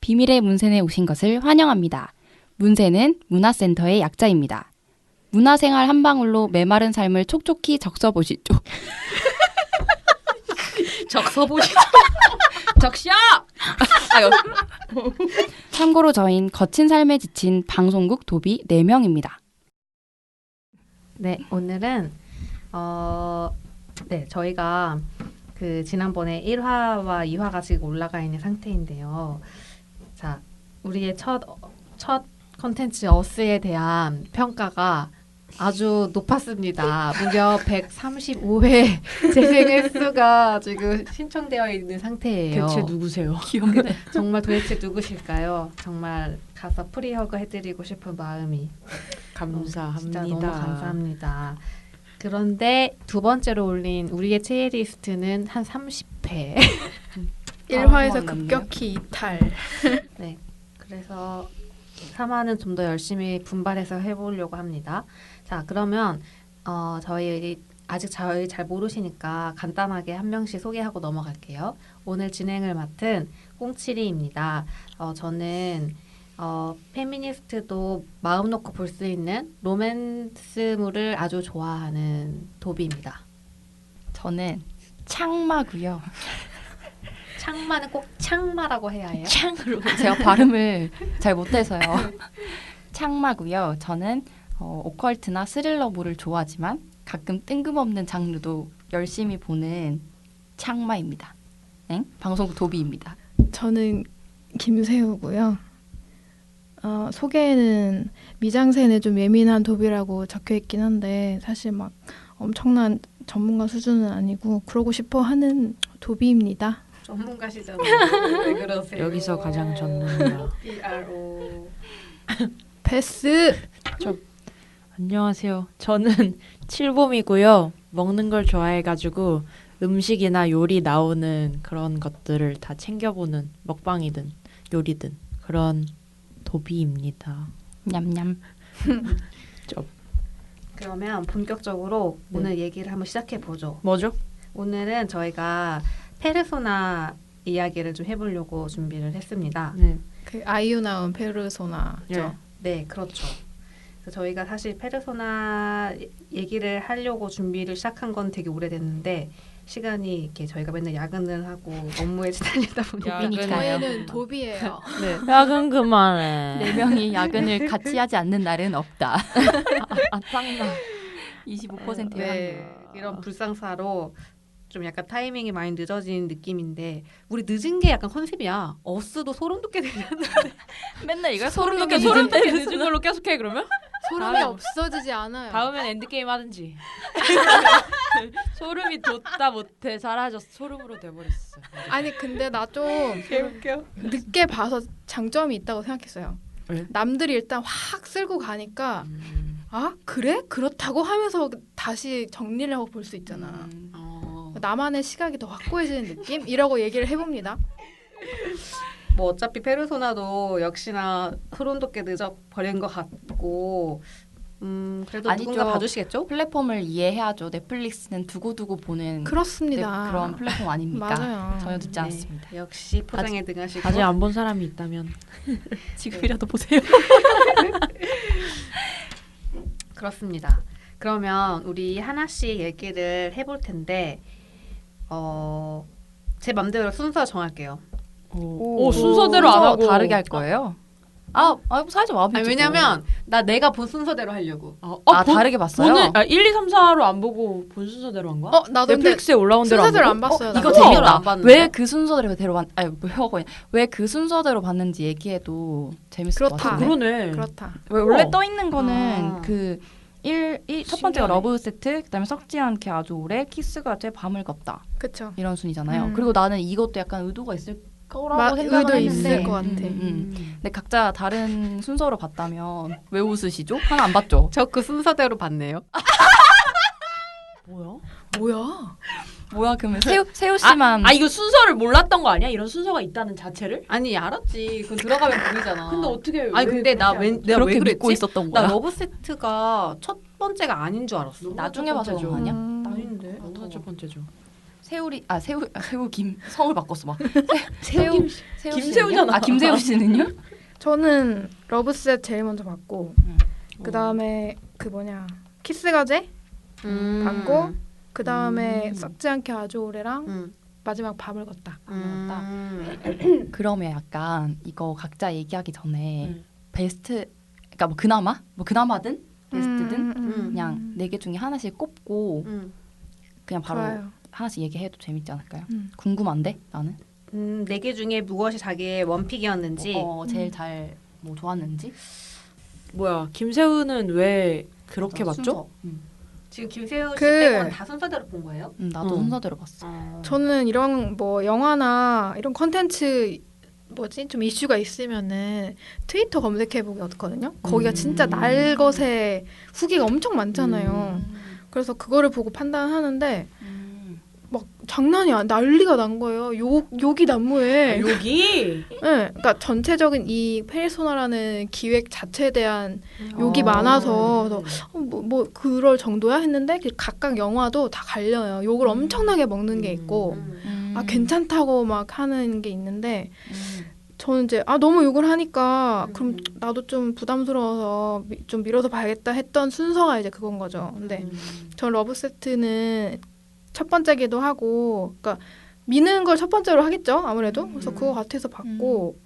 비밀의 문센에 오신 것을 환영합니다. 문센은 문화센터의 약자입니다. 문화생활 한 방울로 메마른 삶을 촉촉히 적셔보시죠. 적셔보시죠. 적셔! 아유. 참고로 저희는 거친 삶에 지친 방송국 도비 4명입니다. 네, 오늘은 저희가 그 지난번에 1화와 2화가 지금 올라가 있는 상태인데요. 자, 우리의 첫 컨텐츠 어스에 대한 평가가 아주 높았습니다. 무려 135회 재생 횟수가 지금 신청되어 있는 상태예요. 대체 누구세요? 귀엽네. 정말 도대체 누구실까요? 정말 가서 프리허그 해드리고 싶은 마음이 감사합니다. 진짜 너무 감사합니다. 그런데 두 번째로 올린 우리의 체리리스트는 한 30회. 1화에서 급격히 이탈. 네, 그래서 3화는 좀 더 열심히 분발해서 해보려고 합니다. 자, 그러면 저희 아직 저희 잘 모르시니까 간단하게 한 명씩 소개하고 넘어갈게요. 오늘 진행을 맡은 꽁치리입니다. 저는 페미니스트도 마음 놓고 볼 수 있는 로맨스물을 아주 좋아하는 도비입니다. 저는 창마고요. 창마는 꼭 창마라고 해야 해요? 창으로. 제가 발음을 잘 못해서요. 창마고요. 저는 오컬트나 스릴러물을 좋아하지만 가끔 뜬금없는 장르도 열심히 보는 창마입니다. 엥? 방송국 도비입니다. 저는 김세우고요. 소개에는 미장센에 좀 예민한 도비라고 적혀있긴 한데 사실 막 엄청난 전문가 수준은 아니고 그러고 싶어 하는 도비입니다. 전문가시잖아요. 왜 그러세요? 여기서 가장 전문가. PRO. 패스! 안녕하세요. 저는 칠봄이고요. 먹는 걸 좋아해가지고 음식이나 요리 나오는 그런 것들을 다 챙겨보는 먹방이든 요리든 그런 도비입니다. 냠냠. 그러면 본격적으로 오늘 얘기를 한번 시작해 보죠. 뭐죠? 오늘은 저희가 페르소나 이야기를 좀 해보려고 준비를 했습니다. 네. 그 아이유 나온 페르소나죠. 네. 네, 그렇죠. 그래서 저희가 사실 페르소나 얘기를 하려고 준비를 시작한 건 되게 오래됐는데 시간이 이렇게 저희가 맨날 야근을 하고 업무에 시달리다 보니까 도비니까요. 저희는 도비예요. 네. 야근 그만해. 4명이 야근을 같이 하지 않는 날은 없다. 짱나. 25%예요. 네, 이런 불상사로 좀 약간 타이밍이 많이 늦어진 느낌인데 우리 늦은 게 약간 컨셉이야. 어스도 소름 돋게 되는데 맨날 이걸 소름 돋게 늦은 걸로 계속해 그러면? 소름이 다음에- 없어지지 않아요. 다음엔 엔드게임 하든지. 소름이 돋다 못해 사라졌어. 소름으로 돼버렸어. 아니 근데 나 좀 개웃겨. 늦게 봐서 장점이 있다고 생각했어요. 왜? 남들이 일단 확 쓸고 가니까 아 그래? 그렇다고 하면서 다시 정리를 하고 볼 수 있잖아. 나만의 시각이 더 확고해지는 느낌? 이라고 얘기를 해봅니다. 뭐 어차피 페르소나도 역시나 소름 돋게 늦어 버린 것 같고 그래도 아니죠. 누군가 봐주시겠죠? 플랫폼을 이해해야죠. 넷플릭스는 두고두고 보는 그렇습니다. 그런 플랫폼 아닙니까? 맞아요. 전혀 듣지 네, 않았습니다. 역시 포장에 등하시고 아직 안 본 사람이 있다면 지금이라도 보세요. 그렇습니다. 그러면 우리 하나씩 얘기를 해볼 텐데 제 맘대로 순서 정할게요. 오, 순서대로 안 하고 다르게 할 거예요? 살짝 마음이 아니, 왜냐면 내가 본 순서대로 하려고. 다르게 봤어요? 1, 2, 3, 4로 안 보고 본 순서대로 한 거야? 나도 근데 넷플릭스에 올라온 대로 순서대로 안 안 보고? 봤어요. 이거 나도. 재밌다. 안 봤는데? 왜 그 순서대로 왜그 순서대로 봤는지 얘기해도 재밌을 것 그렇다. 같아요. 그러네. 그렇다. 왜 원래 우와. 떠 있는 거는 아. 첫 번째가 신기하네. 러브 세트, 그다음에 썩지 않게 아주 오래, 키스가 제 밤을 걷다 그쵸. 이런 순이잖아요. 음. 그리고 나는 이것도 약간 의도가 있을 거라고 의도 생각을 했는데 있을 것 같아. 근데 각자 다른 순서로 봤다면 왜 웃으시죠? 하나 안 봤죠? 저 그 순서대로 봤네요. 뭐야? 뭐야 그러면 세호 씨만 이거 순서를 몰랐던 거 아니야? 이런 순서가 있다는 자체를? 아니 알았지. 그건 들어가면 보이잖아. 근데 어떻게 아니 근데 내가 그렇게 왜 그랬지? 믿고 있었던 나 거야? 러브 세트가 첫 번째가 아닌 줄 알았어. 나중에 봐서 번째죠. 아니야? 아닌데. 첫 번째죠. 새우김 성을 바꿨어 막. 새우 새우 김새우잖아. 아 김새우 씨는요? 저는 러브셋 제일 먼저 받고 그 다음에 그 뭐냐 키스 가제 받고 그 다음에 썩지 않게 아주 오래랑 마지막 밤을 걷다. 그러면 약간 이거 각자 얘기하기 전에 베스트 그러니까 뭐 그나마든 베스트든 그냥 4개 중에 하나씩 꼽고 그냥 바로 좋아요. 하나씩 얘기해도 재밌지 않을까요? 음. 궁금한데 나는 4개 중에 무엇이 자기의 원픽이었는지. 제일 잘 뭐 좋았는지 뭐야 김새우는 왜 그렇게 맞아, 봤죠? 순서. 지금 김세우 씨 그- 빼고는 다 순서대로 본 거예요? 나도 순서대로 봤어. 저는 이런 뭐 영화나 이런 컨텐츠 뭐지 좀 이슈가 있으면은 트위터 검색해 보기 어떻거든요. 거기가 진짜 날것의 후기가 엄청 많잖아요. 그래서 그거를 보고 판단하는데 막 장난이 난리가 난 거예요. 욕이 난무해. 여기 네, 그러니까 전체적인 이 페르소나라는 기획 자체에 대한 욕이 많아서 그래서 뭐 그럴 정도야 했는데 그 각각 영화도 다 갈려요. 욕을 엄청나게 먹는 게 있고 아 괜찮다고 막 하는 게 있는데 저는 이제 너무 욕을 하니까 그럼 나도 좀 부담스러워서 좀 밀어서 봐야겠다 했던 순서가 이제 그건 거죠. 근데 전 러브세트는 첫 번째기도 하고 그러니까 미는 걸 첫 번째로 하겠죠 아무래도. 그래서 그거 같아서 봤고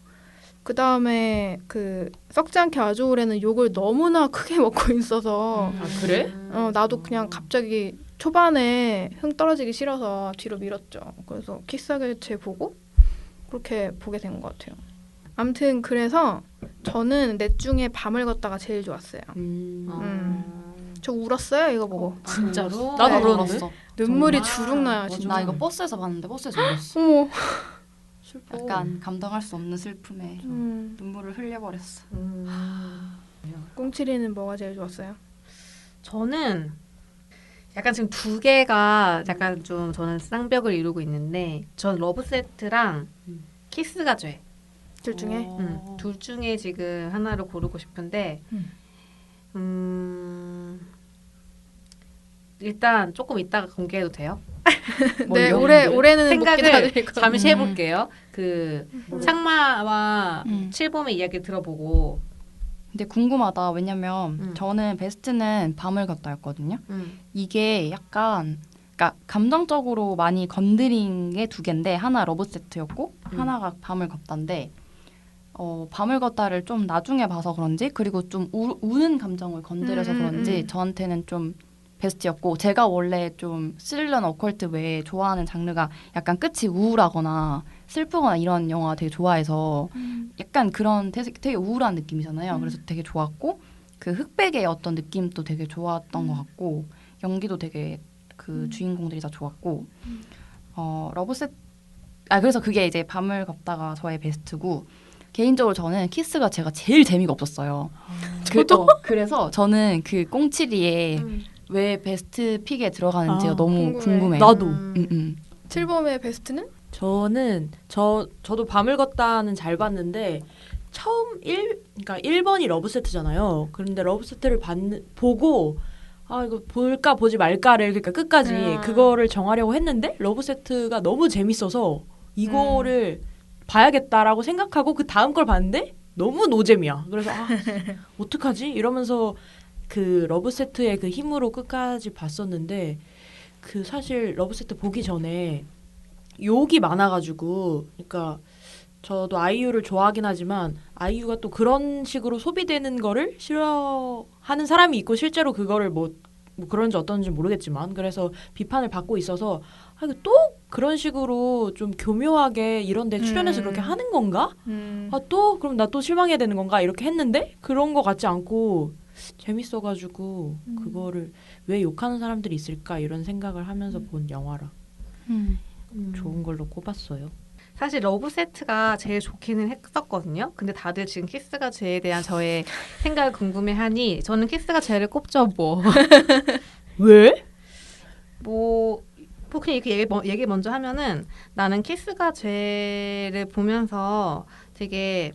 그 다음에 그 썩지 않게 아주 오래는 욕을 너무나 크게 먹고 있어서 아 그래? 나도 그냥 갑자기 초반에 흥 떨어지기 싫어서 뒤로 밀었죠. 그래서 키스하게 보고 그렇게 보게 된 것 같아요. 아무튼 그래서 저는 넷 중에 밤을 걷다가 제일 좋았어요. 저 울었어요 이거 보고. 진짜로? 네. 나도 그러는데. 울었어. 눈물이 정말? 주룩 나요 진짜. 나 이거 버스에서 봤는데 버스에서 울었어. 어머. 슬퍼. 약간 감당할 수 없는 슬픔에 음. 눈물을 흘려버렸어. 꽁치리는 뭐가 제일 좋았어요? 저는 약간 지금 2개가 약간 좀 저는 쌍벽을 이루고 있는데 전 러브세트랑 키스가 죄. 둘 중에? 둘 중에 지금 하나를 고르고 싶은데 일단 조금 이따가 공개해도 돼요? 네, 뭘요? 올해는 못 생각을 기다릴 거. 잠시 해볼게요. 그 창마와 칠봄의 이야기 들어보고 근데 궁금하다. 왜냐면 음. 저는 베스트는 밤을 걷다였거든요. 이게 약간 그러니까 감정적으로 많이 건드린 게 2개인데 하나 러브세트였고 하나가 밤을 걷다인데 밤을 걷다를 좀 나중에 봐서 그런지 그리고 좀 우는 감정을 건드려서 그런지 저한테는 좀 베스트였고 제가 원래 좀 스릴러나 오컬트 외에 좋아하는 장르가 약간 끝이 우울하거나 슬프거나 이런 영화 되게 좋아해서 약간 그런 되게 우울한 느낌이잖아요. 그래서 되게 좋았고 그 흑백의 어떤 느낌도 되게 좋았던 것 같고 연기도 되게 그 주인공들이 다 좋았고 러브셋 그래서 그게 이제 밤을 걷다가 저의 베스트고 개인적으로 저는 키스가 제가 제일 재미가 없었어요. 저도? 그래서 저는 그 꽁치리에 왜 베스트 픽에 들어가는지가 너무 궁금해. 궁금해요. 나도. 칠범의 베스트는? 저는 저도 밤을 걷다는 잘 봤는데 그러니까 1번이 러브세트잖아요. 그런데 러브세트를 보고 이거 볼까 보지 말까를 그러니까 끝까지 그거를 정하려고 했는데 러브세트가 너무 재밌어서 이거를 봐야겠다라고 생각하고 그 다음 걸 봤는데 너무 노잼이야. 그래서 어떡하지? 이러면서 그 러브세트의 그 힘으로 끝까지 봤었는데 그 사실 러브세트 보기 전에 욕이 많아가지고 그러니까 저도 아이유를 좋아하긴 하지만 아이유가 또 그런 식으로 소비되는 거를 싫어하는 사람이 있고 실제로 그거를 뭐 그런지 어떤지 모르겠지만 그래서 비판을 받고 있어서 이거 또 그런 식으로 좀 교묘하게 이런 데 출연해서 그렇게 하는 건가? 또 그럼 나 또 실망해야 되는 건가? 이렇게 했는데 그런 거 같지 않고 재밌어가지고 그거를 왜 욕하는 사람들이 있을까 이런 생각을 하면서 본 영화라 좋은 걸로 꼽았어요. 사실 러브세트가 제일 좋기는 했었거든요. 근데 다들 지금 키스가 죄에 대한 저의 생각을 궁금해하니 저는 키스가 죄를 꼽죠 뭐. 왜? 뭐 그냥 이렇게 얘기 먼저 하면은 나는 키스가 죄를 보면서 되게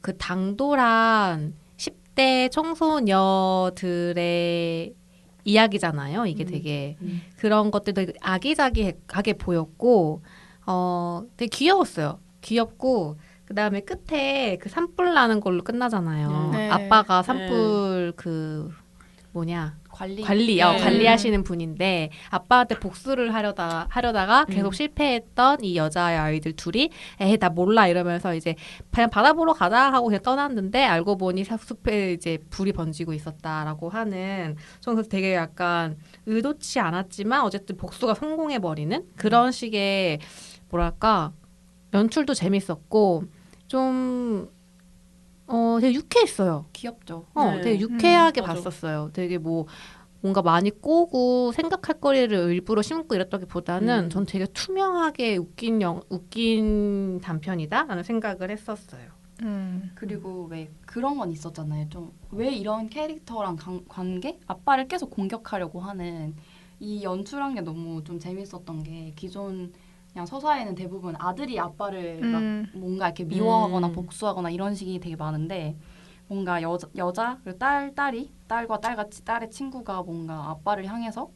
그 당돌한 10대 청소녀들의 이야기잖아요. 이게 되게 그런 것들도 되게 아기자기하게 보였고 되게 귀여웠어요. 귀엽고 그다음에 끝에 그 산불 나는 걸로 끝나잖아요. 네. 아빠가 산불 그 뭐냐 관리. 관리하시는 분인데 아빠한테 복수를 하려다가 계속 실패했던 이 여자아이들 둘이 에이 나 몰라 이러면서 이제 그냥 바다 보러 가자 하고 그냥 떠났는데 알고 보니 숲에 이제 불이 번지고 있었다라고 하는 저는 그래서 되게 약간 의도치 않았지만 어쨌든 복수가 성공해버리는 그런 식의 뭐랄까 연출도 재밌었고 좀 되게 유쾌했어요. 귀엽죠. 되게 유쾌하게 맞아. 봤었어요. 되게 뭔가 많이 꼬고 생각할 거리를 일부러 심고 이랬다기보다는 전 되게 투명하게 웃긴 단편이다라는 생각을 했었어요. 그리고 왜 그런 건 있었잖아요. 좀 왜 이런 캐릭터랑 관계? 아빠를 계속 공격하려고 하는 이 연출한 게 너무 좀 재밌었던 게 기존 그냥 서사에는 대부분 아들이 아빠를 막 뭔가 이렇게 미워하거나 복수하거나 이런 식이 되게 많은데 뭔가 여자 그리고 딸과 딸의 친구가 뭔가 아빠를 향해서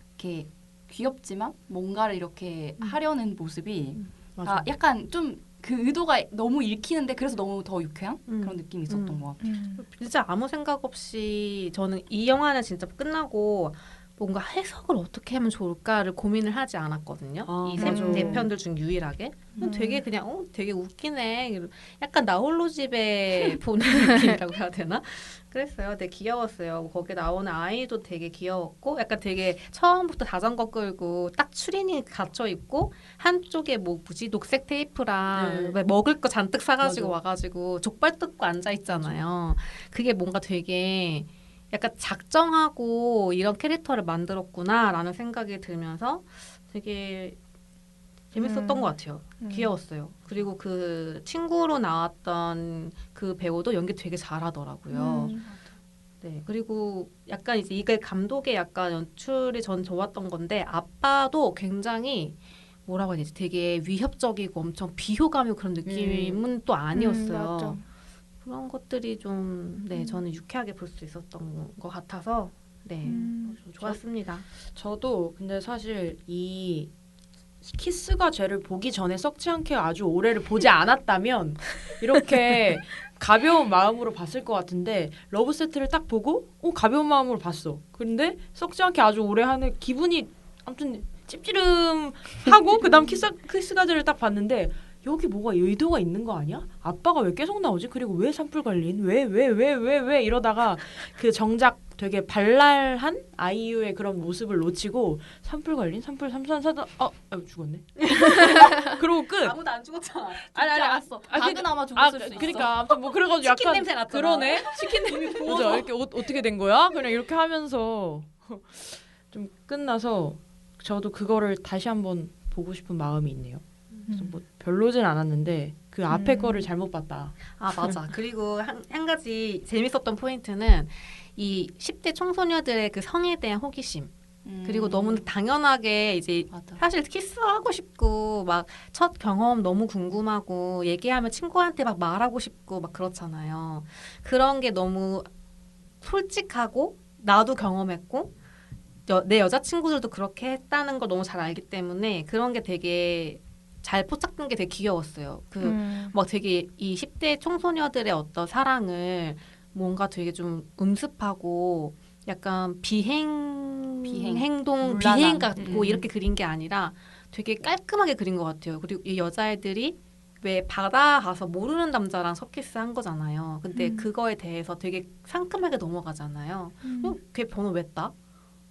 이렇게 귀엽지만 뭔가를 이렇게 하려는 모습이 맞아. 약간 좀 그 의도가 너무 읽히는데 그래서 너무 더 유쾌한 그런 느낌이 있었던 것 같아요. 진짜 아무 생각 없이 저는 이 영화는 진짜 끝나고 뭔가 해석을 어떻게 하면 좋을까를 고민을 하지 않았거든요. 이 네 편들 중 유일하게. 되게 그냥 되게 웃기네. 약간 나 홀로 집에 보는 느낌이라고 해야 되나? 그랬어요. 되게 귀여웠어요. 거기에 나오는 아이도 되게 귀여웠고 약간 되게 처음부터 자전거 끌고 딱 추린이 갇혀 있고 한쪽에 뭐지 녹색 테이프랑 왜 먹을 거 잔뜩 사가지고 와가지고 족발 뜯고 앉아 있잖아요. 그게 뭔가 되게 약간 작정하고 이런 캐릭터를 만들었구나라는 생각이 들면서 되게 재밌었던 것 같아요. 귀여웠어요. 그리고 그 친구로 나왔던 그 배우도 연기 되게 잘하더라고요. 네, 그리고 약간 이제 이게 감독의 약간 연출이 전 좋았던 건데 아빠도 굉장히 뭐라고 해야 되지? 되게 위협적이고 엄청 비호감이고 그런 느낌은 또 아니었어요. 맞아. 그런 것들이 좀 저는 유쾌하게 볼 수 있었던 것 같아서 좀 좋았습니다. 저도 근데 사실 이 키스가 죄를 보기 전에 썩지 않게 아주 오래를 보지 않았다면 이렇게 가벼운 마음으로 봤을 것 같은데 러브 세트를 딱 보고 가벼운 마음으로 봤어. 근데 썩지 않게 아주 오래 하는 기분이 아무튼 찝찝하고 그다음 키스 가죄를 딱 봤는데 여기 뭐가 의도가 있는 거 아니야? 아빠가 왜 계속 나오지? 그리고 왜 산불 관리인? 왜 이러다가 그 정작 되게 발랄한 아이유의 그런 모습을 놓치고 산불 관리인? 삼산사단 죽었네. 그러고 끝. 아무도 안 죽었잖아. 아니 알았어. 작은 아마 죽었을 수 있어. 그러니까 아무튼 뭐 그래가지고 치킨 약간 냄새 났잖아. 그러네. 치킨 냄새. 맞아. 이렇게 어떻게 된 거야? 그냥 이렇게 하면서 좀 끝나서 저도 그거를 다시 한번 보고 싶은 마음이 있네요. 그래서 뭐 별로진 않았는데 그 앞에 거를 잘못 봤다. 아 맞아. 그리고 한 가지 재밌었던 포인트는 이 10대 청소녀들의 그 성에 대한 호기심. 그리고 너무 당연하게 이제 맞아. 사실 키스하고 싶고 막 첫 경험 너무 궁금하고 얘기하면 친구한테 막 말하고 싶고 막 그렇잖아요. 그런 게 너무 솔직하고 나도 경험했고 내 여자친구들도 그렇게 했다는 걸 너무 잘 알기 때문에 그런 게 되게 잘 포착된 게 되게 귀여웠어요. 막 되게 이 10대 청소녀들의 어떤 사랑을 뭔가 되게 좀 음습하고 약간 비행 행동 물란한. 비행 같고 이렇게 그린 게 아니라 되게 깔끔하게 그린 것 같아요. 그리고 이 여자애들이 왜 바다 가서 모르는 남자랑 서키스 한 거잖아요. 근데 그거에 대해서 되게 상큼하게 넘어가잖아요. 걔 번호 왜 따?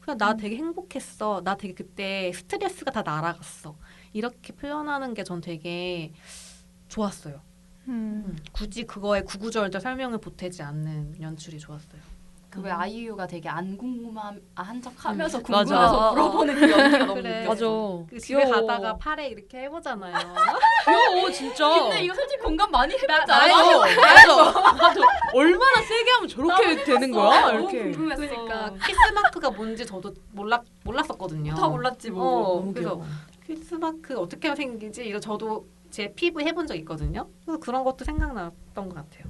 그냥 나 되게 행복했어. 나 되게 그때 스트레스가 다 날아갔어. 이렇게 표현하는 게 전 되게 좋았어요. 굳이 그거에 구구절절 설명을 보태지 않는 연출이 좋았어요. 그 왜 아이유가 되게 안 궁금한 척하면서 맞아. 궁금해서 물어보는 그 연기가 너무 그래. 웃겼어. 맞아. 그 집에 가다가 팔에 이렇게 해보잖아요. 귀여워 진짜. 근데 이거 솔직히 공감 많이 해봤잖아. 나도 얼마나 세게 하면 저렇게 되는 거야? 너무 이렇게. 궁금했어. 그러니까 키스마크가 뭔지 저도 몰랐었거든요. 다 몰랐지 뭐. 너무 그래서 귀여워. 키스마크 어떻게 생기지? 이거 저도 제 피부 해본 적 있거든요. 그래서 그런 것도 생각났던 것 같아요.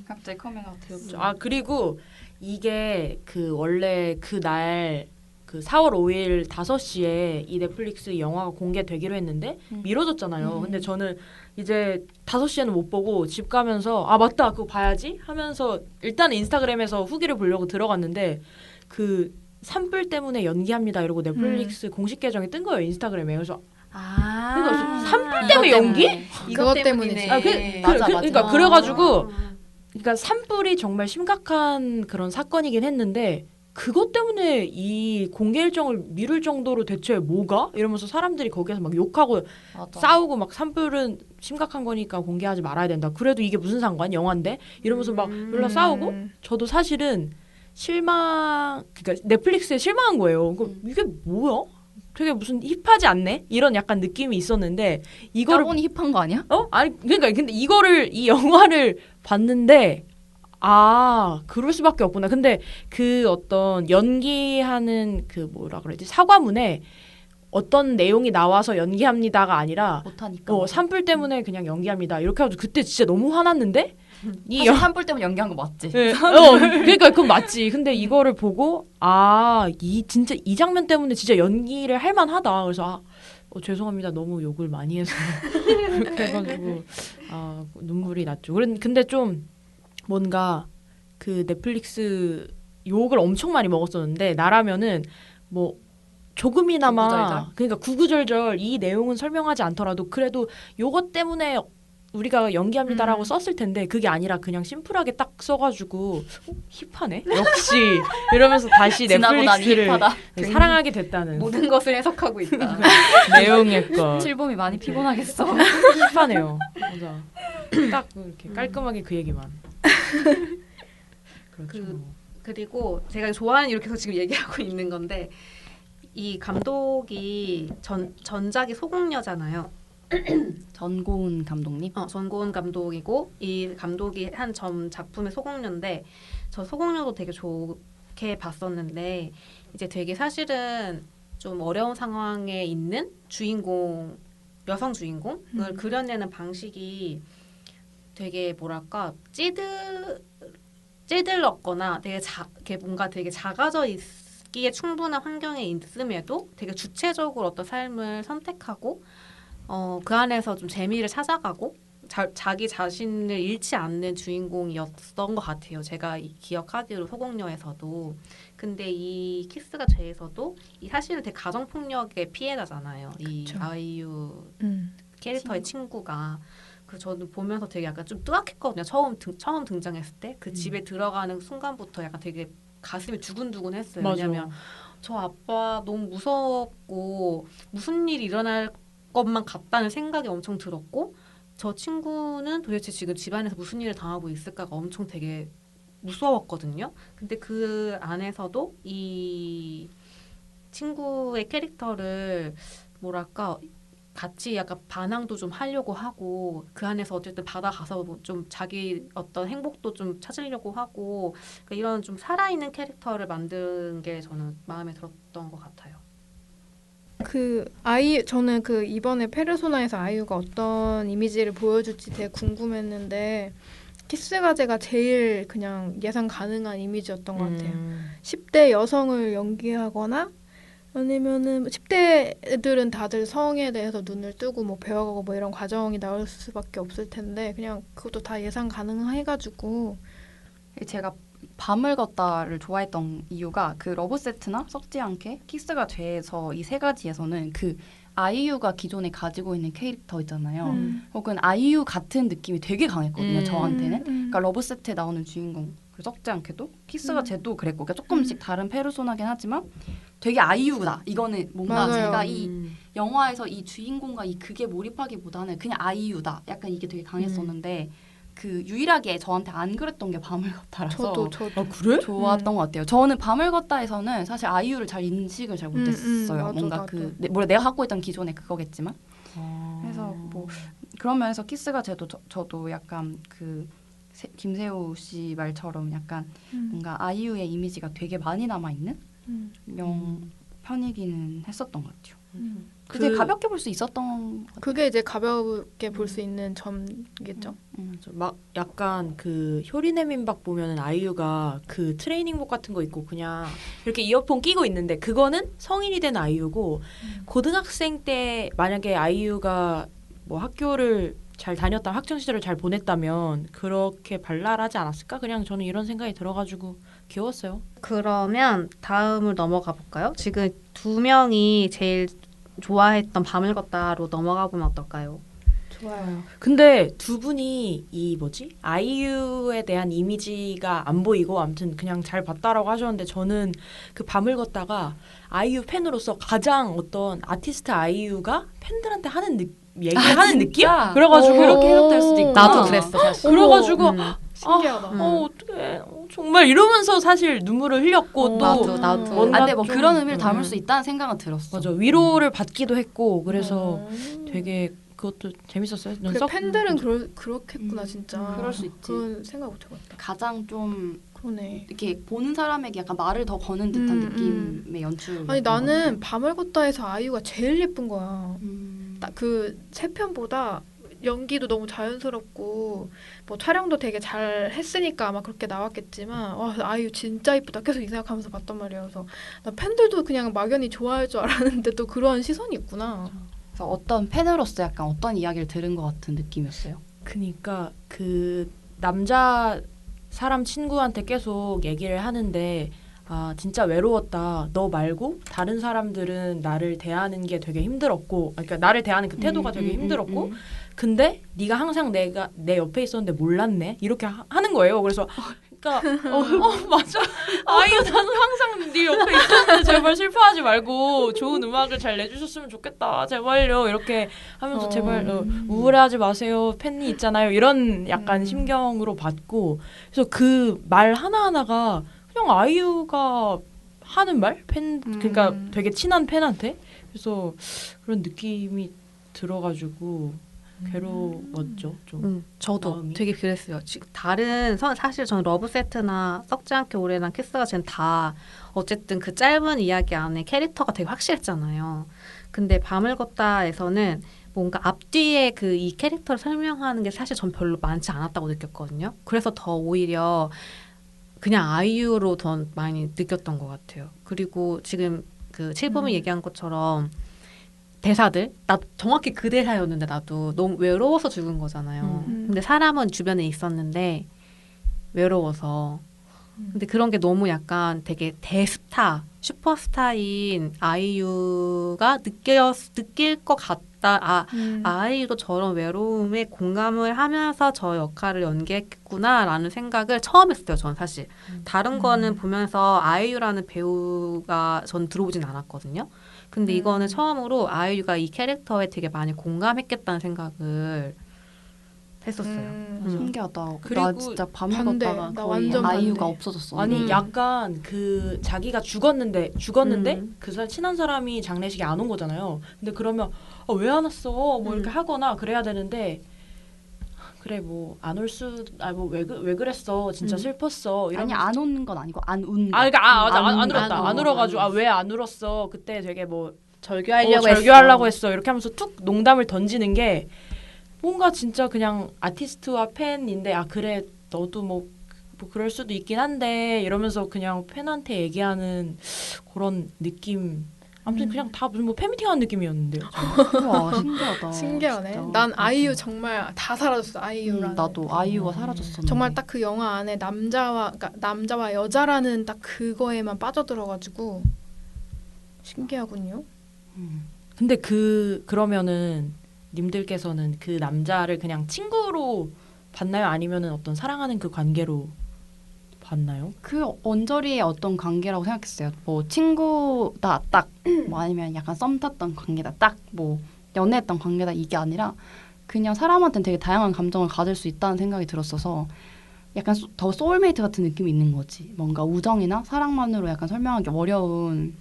갑자기 커밍아웃. 아 그리고 이게 그 원래 그날 그 4월 5일 5시에 이 넷플릭스 영화가 공개되기로 했는데 미뤄졌잖아요. 근데 저는 이제 5시에는 못 보고 집 가면서 아 맞다 그거 봐야지 하면서 일단 인스타그램에서 후기를 보려고 들어갔는데 그 산불 때문에 연기합니다 이러고 넷플릭스 공식 계정에 뜬 거예요 인스타그램에. 그래서 그러니까 산불 때문에 연기? 그것 때문이지. 맞아. 그러니까 그래가지고 그러니까 산불이 정말 심각한 그런 사건이긴 했는데 그것 때문에 이 공개 일정을 미룰 정도로 대체 뭐가? 이러면서 사람들이 거기에서 막 욕하고 맞아. 싸우고 막 산불은 심각한 거니까 공개하지 말아야 된다. 그래도 이게 무슨 상관? 영화인데? 이러면서 막 연락 싸우고 저도 사실은 그러니까 넷플릭스에 실망한 거예요. 이게 뭐야? 되게 무슨 힙하지 않네? 이런 약간 느낌이 있었는데 이거를 까보니 힙한 거 아니야? 아니 그러니까 근데 이 영화를 봤는데 아 그럴 수밖에 없구나. 근데 그 어떤 연기하는 그 뭐라 그러지 사과문에 어떤 내용이 나와서 연기합니다가 아니라 못하니까. 산불 때문에 그냥 연기합니다 이렇게 해가지고 그때 진짜 너무 화났는데 사실 산불 때문에 연기한 거 맞지? 네. 그러니까 그건 맞지. 근데 이거를 보고 진짜 이 장면 때문에 진짜 연기를 할 만하다. 그래서 죄송합니다. 너무 욕을 많이 해서 그렇게 해가지고 눈물이 났죠. 근데 좀 뭔가 그 넷플릭스 욕을 엄청 많이 먹었었는데 나라면은 뭐 조금이나마 구구절절? 그러니까 구구절절 이 내용은 설명하지 않더라도 그래도 요것 때문에 우리가 연기합니다라고 썼을 텐데 그게 아니라 그냥 심플하게 딱 써가지고 힙하네 역시 이러면서 다시 지나고 나니 넷플릭스를 힙하다. 사랑하게 됐다는 모든 것을 해석하고 있다. 내용의 거 칠봄이 많이 피곤하겠어. 힙하네요. 맞아. 딱 이렇게 깔끔하게 그 얘기만. 그렇죠. 그리고 제가 좋아하는 이렇게 해서 지금 얘기하고 있는 건데 이 감독이 전작이 소공녀잖아요. 전고은 감독님. 전고은 감독이고 이 감독이 한 작품의 소공녀인데 저 소공녀도 되게 좋게 봤었는데 이제 되게 사실은 좀 어려운 상황에 있는 여성 주인공을 그려내는 방식이 되게 뭐랄까 찌들렀거나 되게 뭔가 되게 작아져 있기에 충분한 환경에 있음에도 되게 주체적으로 어떤 삶을 선택하고 그 안에서 좀 재미를 찾아가고 자기 자신을 잃지 않는 주인공이었던 것 같아요. 제가 기억하기로 소공녀에서도. 근데 이 키스가 죄에서도 사실은 되게 가정폭력의 피해자잖아요. 이 아이유 캐릭터의 친구가. 그래서 저는 보면서 되게 약간 좀 뜨악했거든요. 처음 등장했을 때 그 집에 들어가는 순간부터 약간 되게 가슴이 두근두근했어요. 맞아. 왜냐면 저 아빠 너무 무섭고 무슨 일이 일어날 것만 같다는 생각이 엄청 들었고 저 친구는 도대체 지금 집안에서 무슨 일을 당하고 있을까가 엄청 되게 무서웠거든요. 근데 그 안에서도 이 친구의 캐릭터를 뭐랄까 같이 약간 반항도 좀 하려고 하고 그 안에서 어쨌든 받아가서 좀 자기 어떤 행복도 좀 찾으려고 하고 그러니까 이런 좀 살아있는 캐릭터를 만든 게 저는 마음에 들었던 것 같아요. 저는 이번에 페르소나에서 아이유가 어떤 이미지를 보여줄지 되게 궁금했는데 키스 가제가 제일 그냥 예상 가능한 이미지였던 것 같아요. 10대 여성을 연기하거나 아니면은 10대 애들은 다들 성에 대해서 눈을 뜨고 뭐 배워가고 뭐 이런 과정이 나올 수밖에 없을 텐데 그냥 그것도 다 예상 가능해가지고 제가 밤을 걷다를 좋아했던 이유가 그 러브 세트나 썩지 않게 키스가 돼서 이 세 가지에서는 그 아이유가 기존에 가지고 있는 캐릭터 있잖아요. 혹은 아이유 같은 느낌이 되게 강했거든요. 저한테는. 그러니까 러브 세트에 나오는 주인공 그 썩지 않게도 키스가 쟤도 그랬고 그러니까 조금씩 다른 페르소나긴 하지만 되게 아이유다. 이거는 뭔가 맞아요. 제가 이 영화에서 이 주인공과 이 극에 몰입하기보다는 그냥 아이유다. 약간 이게 되게 강했었는데 그 유일하게 저한테 안 그랬던 게 밤을 걷다라서 저도 그래? 좋았던 것 같아요. 저는 밤을 걷다에서는 사실 아이유를 잘 인식을 잘 못했어요. 맞아, 뭔가 나도. 물론 내가 갖고 있던 기존의 그거겠지만 그래서 뭐 그런 면에서 키스가 저도 약간 김세호 씨 말처럼 약간 뭔가 아이유의 이미지가 되게 많이 남아 있는 편이기는 했었던 것 같아요. 되게 가볍게 볼 수 있었던 것 그게 이제 가볍게 볼 수 있는 점이겠죠. 막 약간 그 효리네 민박 보면은 아이유가 그 트레이닝복 같은 거 입고 그냥 이렇게 이어폰 끼고 있는데 그거는 성인이 된 아이유고 고등학생 때 만약에 아이유가 뭐 학교를 잘 다녔다 학창 시절을 잘 보냈다면 그렇게 발랄하지 않았을까? 그냥 저는 이런 생각이 들어가지고 귀여웠어요. 그러면 다음을 넘어가 볼까요? 지금 두 명이 제일 좋아했던 밤을 걷다로 넘어가 보면 어떨까요? 좋아요. 근데 두 분이 이 뭐지? 아이유에 대한 이미지가 안 보이고 아무튼 그냥 잘 봤다라고 하셨는데 저는 그 밤을 걷다가 아이유 팬으로서 가장 어떤 아티스트 아이유가 팬들한테 하는 얘기하는 느낌? 그래가지고 그렇게 해석될 수도 있구나. 나도 그랬어 사실. 그래가지고 신기하다. 어떡해 정말 이러면서 사실 눈물을 흘렸고 또 나도. 뭔가 근데 뭐 좀, 그런 의미를 담을 수 있다는 생각은 들었어. 맞아 위로를 받기도 했고 그래서 되게 그것도 재밌었어요. 그래, 팬들은 그렇겠구나 진짜. 그럴 수 있지. 그건 생각 못 해봤다. 가장 좀 그러네. 이렇게 보는 사람에게 약간 말을 더 거는 듯한 느낌의 연출. 아니 나는 밤을 걷다에서 아이유가 제일 예쁜 거야. 그 세 편보다 연기도 너무 자연스럽고 뭐 촬영도 되게 잘 했으니까 아마 그렇게 나왔겠지만 와 아이유 진짜 이쁘다 계속 이 생각하면서 봤단 말이야. 그래서 나 팬들도 그냥 막연히 좋아할 줄 알았는데 또 그런 시선이 있구나. 그래서 어떤 팬으로서 약간 어떤 이야기를 들은 것 같은 느낌이었어요. 그니까 그 남자 사람 친구한테 계속 얘기를 하는데 아 진짜 외로웠다. 너 말고 다른 사람들은 나를 대하는 게 되게 힘들었고 그러니까 나를 대하는 그 태도가 되게 힘들었고 근데 네가 항상 내가 내 옆에 있었는데 몰랐네 이렇게 하는 거예요. 그래서 그러니까 맞아 아이유 나는 항상 네 옆에 있었는데 제발 슬퍼하지 말고 좋은 음악을 잘 내주셨으면 좋겠다 제발요 이렇게 하면서 제발 우울해하지 마세요 팬이 있잖아요 이런 약간 심경으로 받고 그래서 그 말 하나하나가 그냥 아이유가 하는 말 팬 그러니까 되게 친한 팬한테 그래서 그런 느낌이 들어가지고 괴로웠죠 좀. 저도 마음이. 되게 그랬어요. 다른 사실 저는 러브세트나 썩지 않게 오래난 키스가 쟤는 다 어쨌든 그 짧은 이야기 안에 캐릭터가 되게 확실했잖아요. 근데 밤을 걷다에서는 뭔가 앞뒤에 그 이 캐릭터를 설명하는 게 사실 전 별로 많지 않았다고 느꼈거든요. 그래서 더 오히려 그냥 아이유로 더 많이 느꼈던 것 같아요. 그리고 지금 그 칠범이 얘기한 것처럼 대사들 나 정확히 그 대사였는데 나도 너무 외로워서 죽은 거잖아요. 근데 사람은 주변에 있었는데 외로워서 근데 그런 게 너무 약간 되게 대스타 슈퍼스타인 아이유가 느낄 것 같다. 아이유도 저런 외로움에 공감을 하면서 저 역할을 연기했구나라는 생각을 처음 했어요. 전 사실 다른 거는 보면서 아이유라는 배우가 전 들어오진 않았거든요. 근데 이거는 처음으로 아이유가 이 캐릭터에 되게 많이 공감했겠다는 생각을 했었어요. 신기하다. 그리고 나 진짜 밤을 반대. 걷다가 나 거의 완전 아이유가 반대. 없어졌어. 아니 약간 그 자기가 죽었는데 그 사람 친한 사람이 장례식에 안 온 거잖아요. 근데 그러면 왜 안 왔어? 뭐 이렇게 하거나 그래야 되는데 그래 뭐 안 올 수 뭐 왜 그랬어? 진짜 슬펐어. 아니 안 오는 건 아니고 안 운. 아 그러니까 맞아 안 울었다. 안 안 울어가지고 왜 안 울었어? 그때 되게 뭐 절교하려고 했어. 이렇게 하면서 툭 농담을 던지는 게 뭔가 진짜 그냥 아티스트와 팬인데 그래 너도 뭐 그럴 수도 있긴 한데 이러면서 그냥 팬한테 얘기하는 그런 느낌. 아무튼 그냥 다 무슨 뭐 팬미팅하는 느낌이었는데요. 우와 신기하다. 신기하네. 진짜. 난 아이유 정말 다 사라졌어. 아이유라는. 나도 아이유가 사라졌었는데. 정말 딱 그 영화 안에 남자와 여자라는 딱 그거에만 빠져들어가지고 신기하군요. 근데 그러면은 님들께서는 그 남자를 그냥 친구로 봤나요? 아니면은 어떤 사랑하는 그 관계로 봤나요? 그 언저리의 어떤 관계라고 생각했어요. 뭐 친구다 딱, 뭐 아니면 약간 썸 탔던 관계다 딱, 뭐 연애했던 관계다 이게 아니라 그냥 사람한테는 되게 다양한 감정을 가질 수 있다는 생각이 들었어서 약간 더 소울메이트 같은 느낌이 있는 거지. 뭔가 우정이나 사랑만으로 약간 설명하기 어려운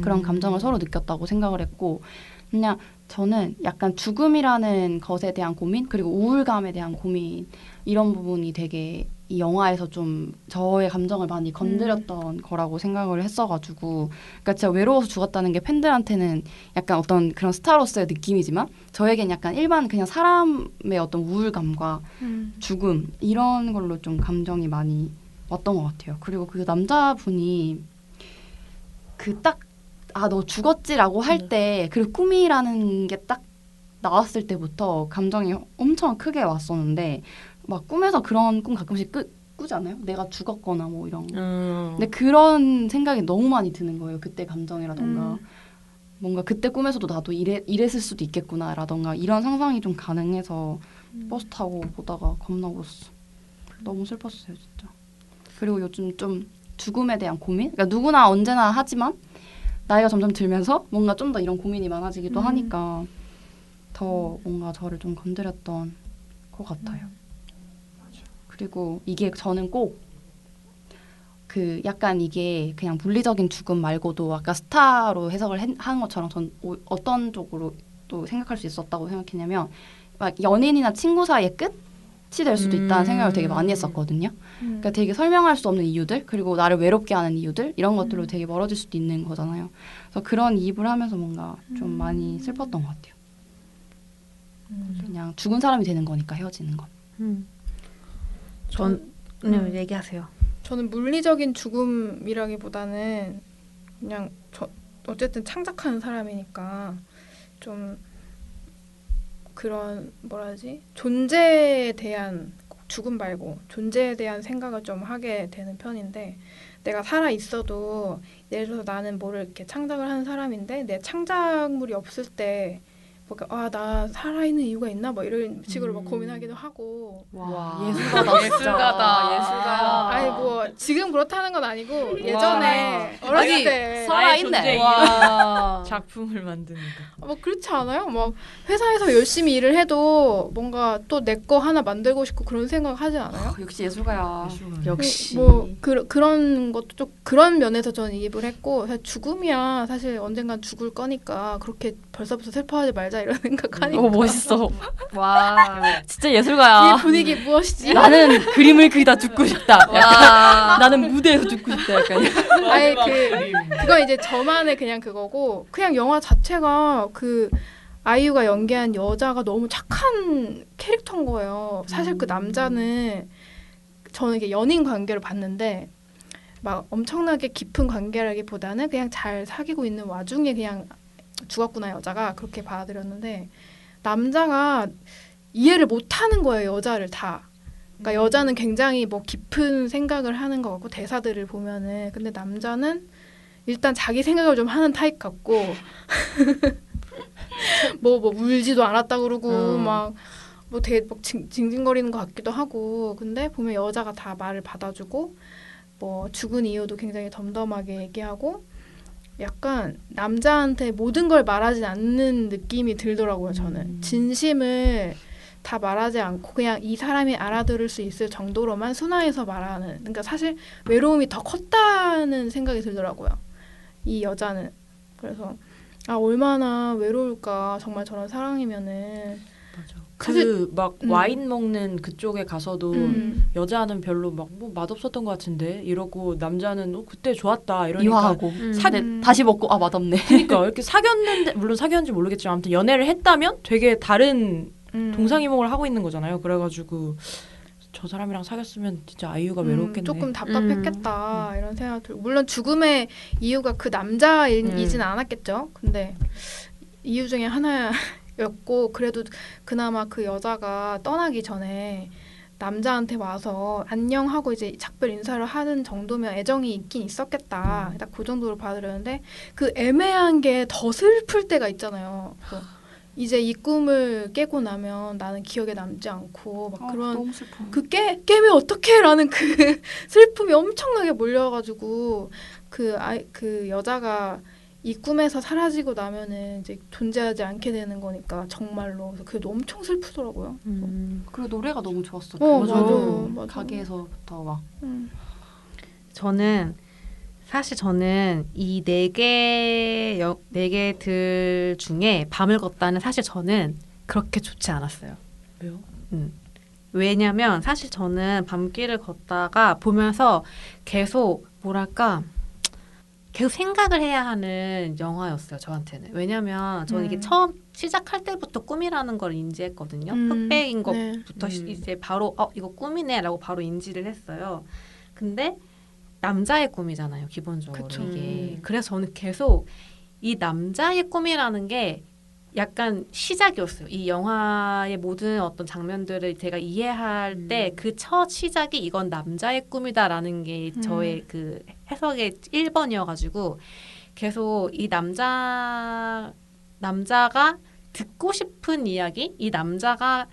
그런 감정을 서로 느꼈다고 생각을 했고 그냥 저는 약간 죽음이라는 것에 대한 고민 그리고 우울감에 대한 고민 이런 부분이 되게 이 영화에서 좀 저의 감정을 많이 건드렸던 거라고 생각을 했어가지고 그러니까 제가 외로워서 죽었다는 게 팬들한테는 약간 어떤 그런 스타로서의 느낌이지만 저에겐 약간 일반 그냥 사람의 어떤 우울감과 죽음 이런 걸로 좀 감정이 많이 왔던 것 같아요. 그리고 그 남자분이 그 딱 아 너 죽었지라고 할 때 그리고 꿈이라는 게 딱 나왔을 때부터 감정이 엄청 크게 왔었는데 막 꿈에서 그런 꿈 가끔씩 꾸잖아요. 내가 죽었거나 뭐 이런 거. 근데 그런 생각이 너무 많이 드는 거예요. 그때 감정이라던가 뭔가 그때 꿈에서도 나도 이랬을 수도 있겠구나라던가 이런 상상이 좀 가능해서 버스 타고 보다가 겁나 울었어. 너무 슬펐어요 진짜. 그리고 요즘 좀 죽음에 대한 고민? 그러니까 누구나 언제나 하지만 나이가 점점 들면서 뭔가 좀 더 이런 고민이 많아지기도 하니까 더 뭔가 저를 좀 건드렸던 것 같아요. 그리고 이게 저는 꼭 그 약간 이게 그냥 물리적인 죽음 말고도 아까 스타로 해석을 한 것처럼 전 어떤 쪽으로 또 생각할 수 있었다고 생각했냐면 막 연인이나 친구 사이의 끝이 될 수도 있다는 생각을 되게 많이 했었거든요. 그러니까 되게 설명할 수 없는 이유들 그리고 나를 외롭게 하는 이유들 이런 것들로 되게 멀어질 수도 있는 거잖아요. 그래서 그런 이입을 하면서 뭔가 좀 많이 슬펐던 것 같아요. 그냥 죽은 사람이 되는 거니까 헤어지는 건. 얘기하세요. 저는 물리적인 죽음이라기보다는 그냥 어쨌든 창작하는 사람이니까 좀 그런 뭐라 하지? 존재에 대한 죽음 말고 존재에 대한 생각을 좀 하게 되는 편인데 내가 살아 있어도 예를 들어서 나는 뭐를 이렇게 창작을 하는 사람인데 내 창작물이 없을 때 뭔가 나 살아있는 이유가 있나 뭐 이런 식으로 막 고민하기도 하고 와, 예술가다 예술가다. 아니 뭐 지금 그렇다는 건 아니고 예전에 와. 어렸을 때 살아있네. 작품을 만드는 거. 뭐 그렇지 않아요? 막 회사에서 열심히 일을 해도 뭔가 또 내 거 하나 만들고 싶고 그런 생각 하지 않아요? 역시 예술가야. 역시. 뭐 그런 것도 좀 그런 면에서 저는 이입을 했고 사실 죽음이야 사실 언젠간 죽을 거니까 그렇게 벌써부터 슬퍼하지 말자 이런 생각하니까 멋있어. 와, 진짜 예술가야. 이 분위기 무엇이지? 나는 그림을 그리다 죽고 싶다. 약간 나는 무대에서 죽고 싶다. 약간. 아니 그건 이제 저만의 그냥 그거고 그냥 영화 자체가 그 아이유가 연기한 여자가 너무 착한 캐릭터인 거예요. 사실 그 남자는 저는 이게 연인 관계로 봤는데 막 엄청나게 깊은 관계라기보다는 그냥 잘 사귀고 있는 와중에 그냥 죽었구나 여자가 그렇게 받아들였는데 남자가 이해를 못하는 거예요 여자를 다. 그러니까 여자는 굉장히 뭐 깊은 생각을 하는 것 같고 대사들을 보면은 근데 남자는 일단 자기 생각을 좀 하는 타입 같고 뭐 울지도 않았다 그러고 막 뭐 되게 막 징징거리는 것 같기도 하고 근데 보면 여자가 다 말을 받아주고 뭐 죽은 이유도 굉장히 덤덤하게 얘기하고 약간 남자한테 모든 걸 말하지 않는 느낌이 들더라고요 저는 진심을 다 말하지 않고 그냥 이 사람이 알아들을 수 있을 정도로만 순화해서 말하는 그러니까 사실 외로움이 더 컸다는 생각이 들더라고요 이 여자는 그래서 얼마나 외로울까 정말 저런 사랑이면은 맞아. 사실- 그 막 와인 먹는 그쪽에 가서도 여자는 별로 막 뭐 맛없었던 것 같은데 이러고 남자는 그때 좋았다 이러니까 이화하고. 근데 다시 먹고 맛없네. 그러니까 이렇게 사귀었는데 물론 사귀었는지 모르겠지만 아무튼 연애를 했다면 되게 다른 동상이몽을 하고 있는 거잖아요. 그래가지고 저 사람이랑 사귀었으면 진짜 아이유가 외로웠겠네. 조금 답답했겠다 이런 생각 들고 물론 죽음의 이유가 그 남자이진 않았겠죠. 근데 이유 중에 하나였고 그래도 그나마 그 여자가 떠나기 전에 남자한테 와서 안녕하고 이제 작별 인사를 하는 정도면 애정이 있긴 있었겠다. 딱 그 정도로 받으려는데 그 애매한 게 더 슬플 때가 있잖아요. 이제 이 꿈을 깨고 나면 나는 기억에 남지 않고 막 그런 너무 슬퍼. 그 깨면 어떡해라는 그 슬픔이 엄청나게 몰려가지고 그 여자가 이 꿈에서 사라지고 나면은 이제 존재하지 않게 되는 거니까 정말로 그래서 그게 엄청 슬프더라고요. 그리고 노래가 너무 좋았어. 맞아. 가게에서부터 막. 저는 이 네 개들 중에 밤을 걷다는 사실 저는 그렇게 좋지 않았어요. 왜요? 왜냐면 사실 저는 밤길을 걷다가 보면서 계속 뭐랄까 계속 생각을 해야 하는 영화였어요. 저한테는. 왜냐면 저는 이게 처음 시작할 때부터 꿈이라는 걸 인지했거든요. 흑백인 것부터 이제 바로 이거 꿈이네라고 바로 인지를 했어요. 근데 남자의 꿈이잖아요. 기본적으로 그쵸. 이게. 그래서 저는 계속 이 남자의 꿈이라는 게 약간 시작이었어요. 이 영화의 모든 어떤 장면들을 제가 이해할 때 그 첫 시작이 이건 남자의 꿈이다라는 게 저의 그 해석의 1번이어가지고 계속 이 남자가 듣고 싶은 이야기, 이 남자가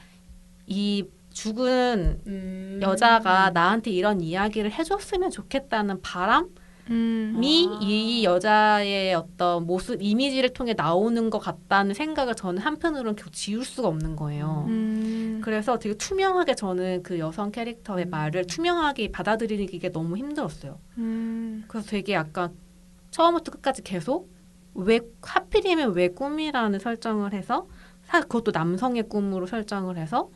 이 죽은 여자가 나한테 이런 이야기를 해줬으면 좋겠다는 바람 이 여자의 어떤 모습 이미지를 통해 나오는 것 같다는 생각을 저는 한편으로는 계속 지울 수가 없는 거예요. 그래서 되게 투명하게 저는 그 여성 캐릭터의 말을 투명하게 받아들이는 게 너무 힘들었어요. 그래서 되게 약간 처음부터 끝까지 계속 왜 하필이면 왜 꿈이라는 설정을 해서 그것도 남성의 꿈으로 설정을 해서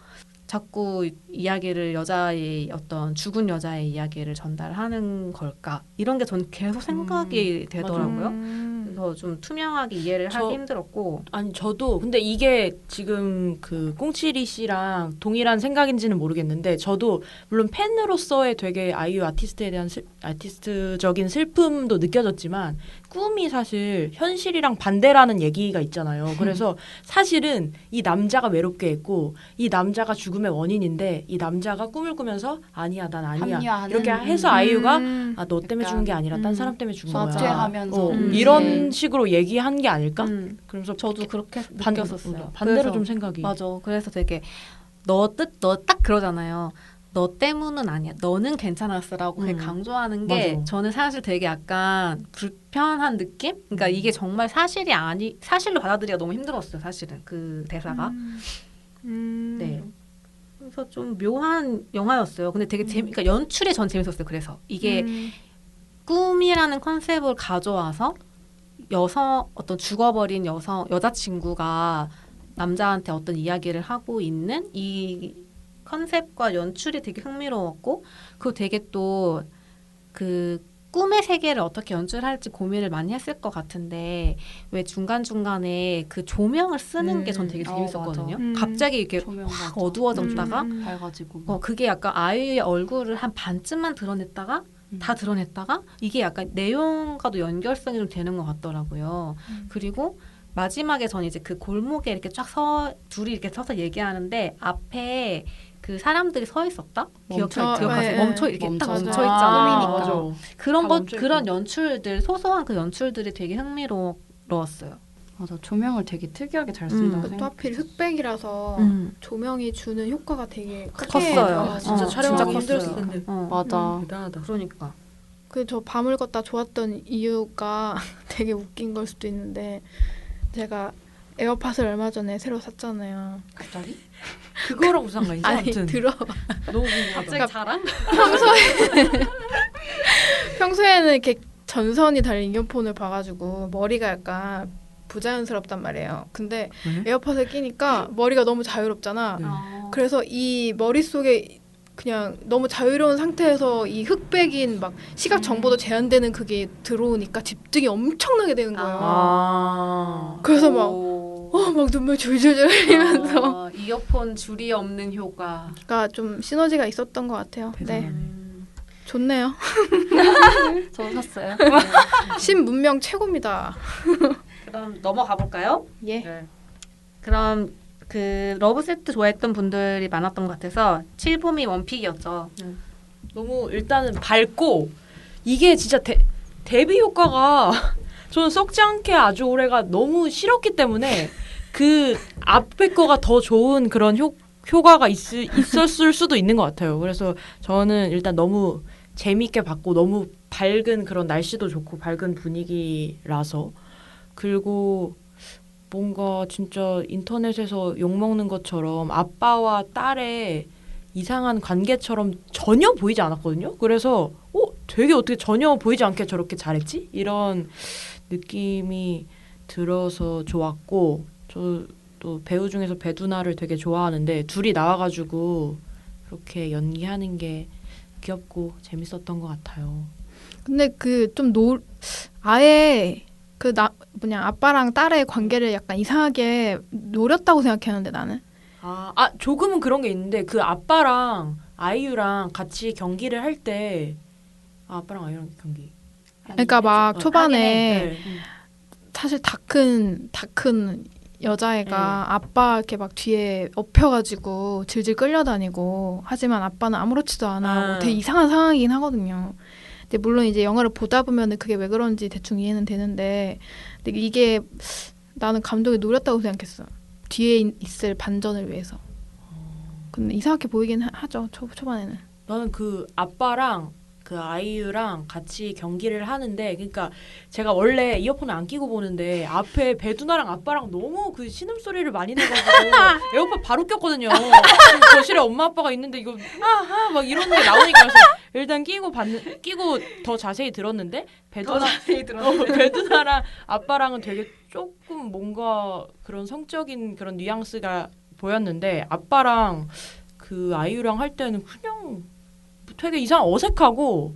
자꾸 이야기를 여자의 어떤 죽은 여자의 이야기를 전달하는 걸까 이런 게 저는 계속 생각이 되더라고요. 그래서 좀 투명하게 이해를 하기 힘들었고 아니 저도 근데 이게 지금 그 꽁치리 씨랑 동일한 생각인지는 모르겠는데 저도 물론 팬으로서의 되게 아이유 아티스트에 대한 아티스트적인 슬픔도 느껴졌지만 꿈이 사실 현실이랑 반대라는 얘기가 있잖아요. 그래서 사실은 이 남자가 외롭게 했고 이 남자가 죽음의 원인인데 이 남자가 꿈을 꾸면서 아니야 난 아니야 합리화하는, 이렇게 해서 아이유가 너 때문에 죽은 게 아니라 딴 사람 때문에 죽은 거야. 죄하면서 이런 식으로 얘기한 게 아닐까? 그래서 저도 그렇게 느꼈었어요. 반대로 그래서, 좀 생각이. 맞아. 그래서 되게 너 딱 그러잖아요. 너 때문은 아니야. 너는 괜찮았어라고 그게 강조하는 게 맞아. 저는 사실 되게 약간 불편한 느낌? 그러니까 이게 정말 사실로 받아들이기가 너무 힘들었어요. 사실은 그 대사가. 네. 그래서 좀 묘한 영화였어요. 근데 되게 그러니까 연출이 전 재밌었어요. 그래서 이게 꿈이라는 컨셉을 가져와서 어떤 죽어버린 여자친구가 남자한테 어떤 이야기를 하고 있는 이 컨셉과 연출이 되게 흥미로웠고 그리고 되게 또 그 꿈의 세계를 어떻게 연출할지 고민을 많이 했을 것 같은데 왜 중간중간에 그 조명을 쓰는 게 전 되게 재밌었거든요. 갑자기 이렇게 확 어두워졌다가 밝아지고 그게 약간 아이유의 얼굴을 한 반쯤만 드러냈다가 다 드러냈다가 이게 약간 내용과도 연결성이 좀 되는 것 같더라고요. 그리고 마지막에 전 이제 그 골목에 이렇게 둘이 이렇게 서서 얘기하는데 앞에 그 사람들이 서 있었다? 기억하세요? 네. 멈춰 있잖아. 있잖아. 그런 연출들 소소한 그 연출들이 되게 흥미로웠어요. 맞아. 조명을 되게 특이하게 잘 쓴다고 또 생각. 하필 흑백이라서 조명이 주는 효과가 되게 컸어요. 진짜 촬영하기 진짜 힘들었을 컸어요. 텐데. 맞아. 대단하다. 그러니까. 저 밤을 걷다 좋았던 이유가 되게 웃긴 걸 수도 있는데 제가 에어팟을 얼마 전에 새로 샀잖아요. 갑자기? 그거랑 무슨 상관이지? 아니 아무튼 들어봐. 너무 궁금하다. 갑자기 자랑? 평소에는 이렇게 전선이 달린 이어폰을 봐가지고 머리가 약간 부자연스럽단 말이에요. 근데 에어팟을 끼니까 머리가 너무 자유롭잖아. 네. 그래서 이 머릿속에 그냥 너무 자유로운 상태에서 이 흑백인 막 시각 정보도 제한되는 그게 들어오니까 집중이 엄청나게 되는 거예요. 그래서 막 눈물 줄줄줄 흘리면서 이어폰 줄이 없는 효과. 그러니까 좀 시너지가 있었던 것 같아요. 네, 좋네요. 저 샀어요. 신문명 최고입니다. 그럼 넘어가 볼까요? 예. 네. 그럼 그 러브 세트 좋아했던 분들이 많았던 것 같아서 7봄이 원픽이었죠. 너무 일단은 밝고 이게 진짜 데뷔 효과가 저는 썩지 않게 아주 오래가 너무 싫었기 때문에 그 앞에 거가 더 좋은 그런 효과가 있었을 수도 있는 것 같아요. 그래서 저는 일단 너무 재미있게 봤고 너무 밝은 그런 날씨도 좋고 밝은 분위기라서 그리고 뭔가 진짜 인터넷에서 욕먹는 것처럼 아빠와 딸의 이상한 관계처럼 전혀 보이지 않았거든요. 그래서 되게 어떻게 전혀 보이지 않게 저렇게 잘했지? 이런 느낌이 들어서 좋았고 저 또 배우 중에서 배두나를 되게 좋아하는데 둘이 나와가지고 그렇게 연기하는 게 귀엽고 재밌었던 것 같아요. 근데 그 좀 아예 그 아빠랑 딸의 관계를 약간 이상하게 노렸다고 생각했는데 나는. 조금은 그런 게 있는데 그 아빠랑 아이유랑 같이 경기를 할 때 아빠랑 아이유랑 경기. 그러니까 막 초반에 네. 사실 다 큰 여자애가 아빠 이렇게 막 뒤에 엎혀가지고 질질 끌려다니고 하지만 아빠는 아무렇지도 않아 하고 되게 이상한 상황이긴 하거든요. 근데 물론 이제 영화를 보다 보면은 그게 왜 그런지 대충 이해는 되는데 근데 이게 나는 감독이 노렸다고 생각했어. 뒤에 있을 반전을 위해서. 근데 이상하게 보이긴 하죠. 초반에는. 나는 그 아빠랑 그 아이유랑 같이 경기를 하는데 그러니까 제가 원래 이어폰을 안 끼고 보는데 앞에 배두나랑 아빠랑 너무 그 신음소리를 많이 내가지고 에어팟 바로 꼈거든요. 거실에 엄마 아빠가 있는데 이거 막 이런 게 나오니까 그래서 일단 끼고 더 자세히 들었는데 배두나랑 아빠랑은 되게 조금 뭔가 그런 성적인 그런 뉘앙스가 보였는데 아빠랑 그 아이유랑 할 때는 그냥 되게 어색하고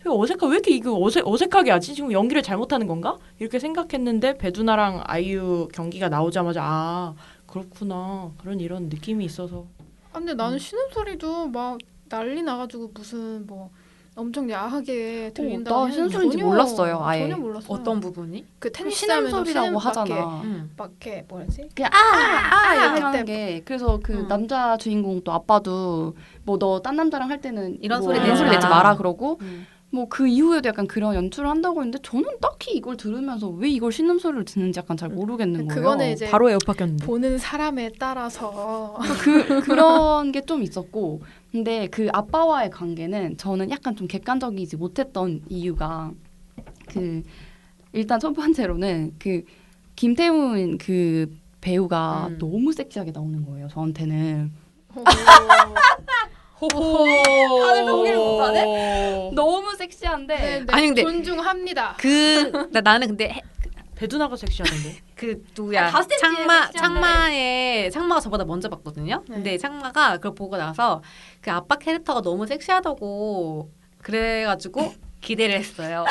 왜 이렇게 이거 어색하게 하지? 지금 연기를 잘못하는 건가? 이렇게 생각했는데 배두나랑 아이유 경기가 나오자마자 그렇구나 이런 느낌이 있어서. 근데 나는 신음소리도 막 난리 나가지고 무슨 뭐 엄청 야하게 들린다고. 나 신음소리인지 몰랐어요. 아예. 전혀 몰랐어요. 어떤 부분이? 그 테니스 신음소리라고 하잖아. 막 이렇게 뭐라지? 그냥 할 이렇게 하는 때. 게 그래서 그 남자 주인공 또 아빠도 뭐 너 딴 남자랑 할 때는 이런 뭐 소리 이런 소리 내지 마라 그러고 음. 뭐 그 이후에도 약간 그런 연출을 한다고 했는데 저는 딱히 이걸 들으면서 왜 이걸 신음소리를 듣는지 약간 잘 모르겠는 거예요. 그거는 이제 바로 에어팟 꼈는데. 보는 사람에 따라서 그런 게 좀 있었고 근데 그 아빠와의 관계는 저는 약간 좀 객관적이지 못했던 이유가 그 일단 첫 번째로는 그 김태훈 그 배우가 너무 섹시하게 나오는 거예요. 저한테는. 다들 보기를 못하네? 너무 섹시한데 네, 아니, 근데 존중합니다. 나는 근데 배두나가 섹시하던데. 그 누구야? 다 섹시한데. 창마가 저보다 먼저 봤거든요. 네. 근데 창마가 그걸 보고 나서 그 아빠 캐릭터가 너무 섹시하다고 그래가지고 기대를 했어요.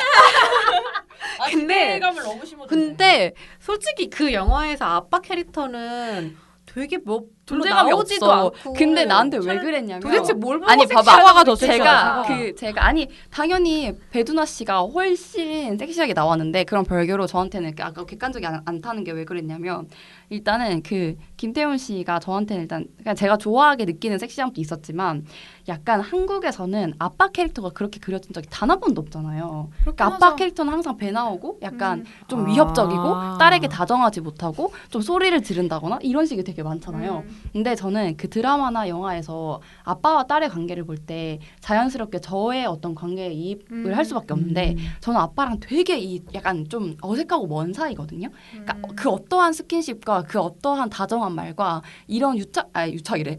기대감을 너무 심어주네. 근데 솔직히 그 영화에서 아빠 캐릭터는 되게 뭐 별로 존재감이 나오지도 없어. 않고. 근데 나한테 왜 그랬냐면 도대체 뭘 보고 아니 봐봐 사과가 더 섹시하다, 제가 아니 당연히 배두나 씨가 훨씬 섹시하게 나왔는데 그런 별개로 저한테는 아까 객관적이 않다는 게 왜 그랬냐면 일단은 그 김태훈 씨가 저한테는 일단 그냥 제가 좋아하게 느끼는 섹시함도 있었지만 약간 한국에서는 아빠 캐릭터가 그렇게 그려진 적이 단 한 번도 없잖아요. 그러니까 아빠 캐릭터는 항상 배 나오고 약간 좀 위협적이고 딸에게 다정하지 못하고 좀 소리를 지른다거나 이런 식이 되게 많잖아요. 근데 저는 그 드라마나 영화에서 아빠와 딸의 관계를 볼 때 자연스럽게 저의 어떤 관계에 이입을 할 수밖에 없는데 저는 아빠랑 되게 약간 좀 어색하고 먼 사이거든요. 그러니까 그 어떠한 스킨십과 그 어떠한 다정한 말과 이런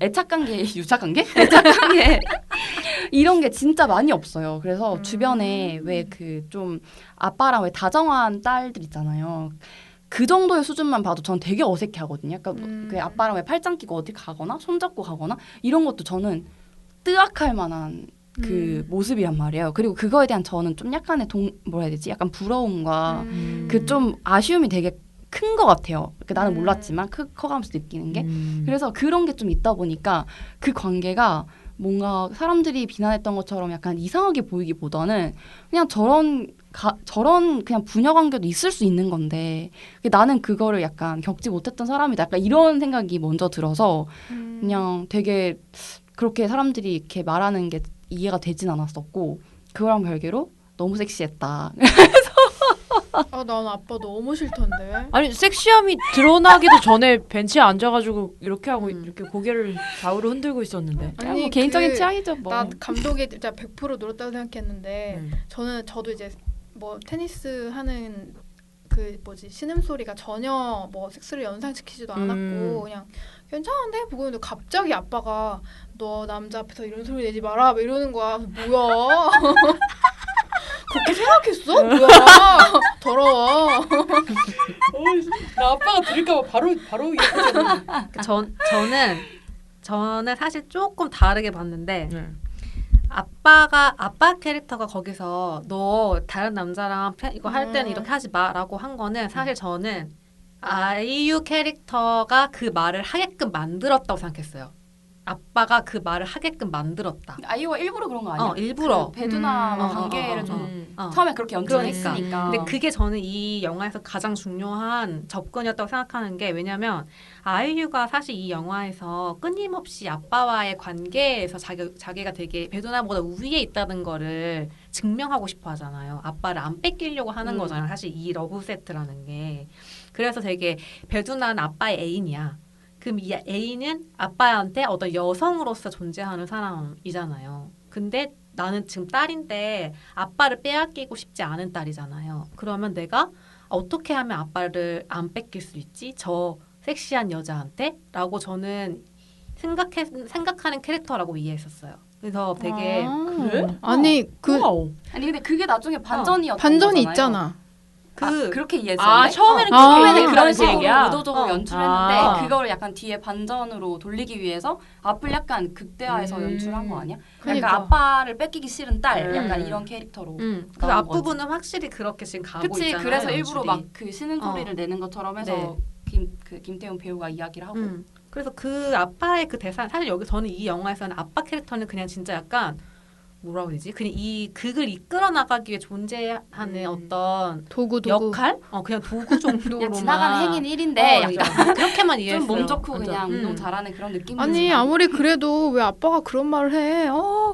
애착관계 이런 게 진짜 많이 없어요. 그래서 주변에 왜 그 좀 아빠랑 왜 다정한 딸들 있잖아요. 그 정도의 수준만 봐도 전 되게 어색해 하거든요. 그러니까 그 아빠랑 왜 팔짱 끼고 어디 가거나 손잡고 가거나 이런 것도 저는 뜨악할 만한 그 모습이란 말이에요. 그리고 그거에 대한 저는 좀 약간의 뭐라 해야 되지? 약간 부러움과 그 좀 아쉬움이 되게 큰 것 같아요. 그러니까 나는 몰랐지만 커가면서 느끼는 게. 그래서 그런 게 좀 있다 보니까 그 관계가 뭔가 사람들이 비난했던 것처럼 약간 이상하게 보이기보다는 그냥 저런 그냥 부녀 관계도 있을 수 있는 건데 나는 그거를 약간 겪지 못했던 사람이다. 약간 이런 생각이 먼저 들어서 그냥 되게 그렇게 사람들이 이렇게 말하는 게 이해가 되진 않았었고 그거랑 별개로 너무 섹시했다. 난 아빠 너무 싫던데. 아니 섹시함이 드러나기도 전에 벤치에 앉아가지고 이렇게 하고 이렇게 고개를 좌우로 흔들고 있었는데. 아니 뭐 개인적인 취향이죠 뭐. 나 감독이 진짜 100% 노렸다고 생각했는데 저도 이제 뭐 테니스 하는 그 뭐지 신음소리가 전혀 뭐 섹스를 연상시키지도 않았고 그냥 괜찮은데 보고 있는데 갑자기 아빠가 너 남자 앞에서 이런 소리 내지 마라 막 이러는 거야. 뭐야? 그렇게 생각했어? 뭐야? 더러워. 나 아빠가 들을까봐 바로 이렇게. 저는 저는 사실 조금 다르게 봤는데 네. 아빠 캐릭터가 거기서 너 다른 남자랑 이거 할 때는 이렇게 하지 마라고 한 거는 사실 저는 아이유 캐릭터가 그 말을 하게끔 만들었다고 생각했어요. 아빠가 그 말을 하게끔 만들었다. 아이유가 일부러 그런 거 아니야? 일부러. 그 배두나와 음. 관계를 좀 음. 처음에 그렇게 연출을 그러니까. 했으니까. 근데 그게 저는 이 영화에서 가장 중요한 접근이었다고 생각하는 게 왜냐면 아이유가 사실 이 영화에서 끊임없이 아빠와의 관계에서 자기가 되게 배두나보다 우위에 있다는 거를 증명하고 싶어 하잖아요. 아빠를 안 뺏기려고 하는 거잖아요. 사실 이 러브 세트라는 게. 그래서 되게 배두나는 아빠의 애인이야. 그럼 이 애인은 아빠한테 어떤 여성으로서 존재하는 사람이잖아요. 근데 나는 지금 딸인데 아빠를 빼앗기고 싶지 않은 딸이잖아요. 그러면 내가 어떻게 하면 아빠를 안 뺏길 수 있지? 저 섹시한 여자한테? 라고 저는 생각하는 캐릭터라고 이해했었어요. 그래서 되게 그래? 아니 그 와우. 아니 근데 그게 나중에 반전이었던 반전이 거잖아요. 있잖아. 그렇게 이해했었는데 처음에는 아, 처음에는 그런 그런 식으로 얘기야. 의도적으로 연출했는데 아. 그걸 약간 뒤에 반전으로 돌리기 위해서 앞을 약간 극대화해서 연출한 거 아니야? 그러니까. 약간 아빠를 뺏기기 싫은 딸 약간 음. 이런 캐릭터로 그래서 나온 앞부분은 확실히 그렇게 지금 가고 그치 있잖아요. 그래서 일부러 연출이. 막 그 쉬는 소리를 내는 것처럼 해서 네. 김태훈 배우가 이야기를 하고 그래서 그 아빠의 그 대사 사실 여기 저는 이 영화에서는 아빠 캐릭터는 그냥 진짜 약간 뭐라고 해야 되지? 그냥 이 극을 이끌어 나가기 위해 존재하는 어떤 도구 역할? 그냥 도구 정도로만 그냥 지나가는 행인 1인데 약간 약간 그렇게만 좀 이해했어요. 몸 좋고 완전. 그냥 운동 잘하는 그런 느낌이지만 아니 아무리 그래도 왜 아빠가 그런 말을 해?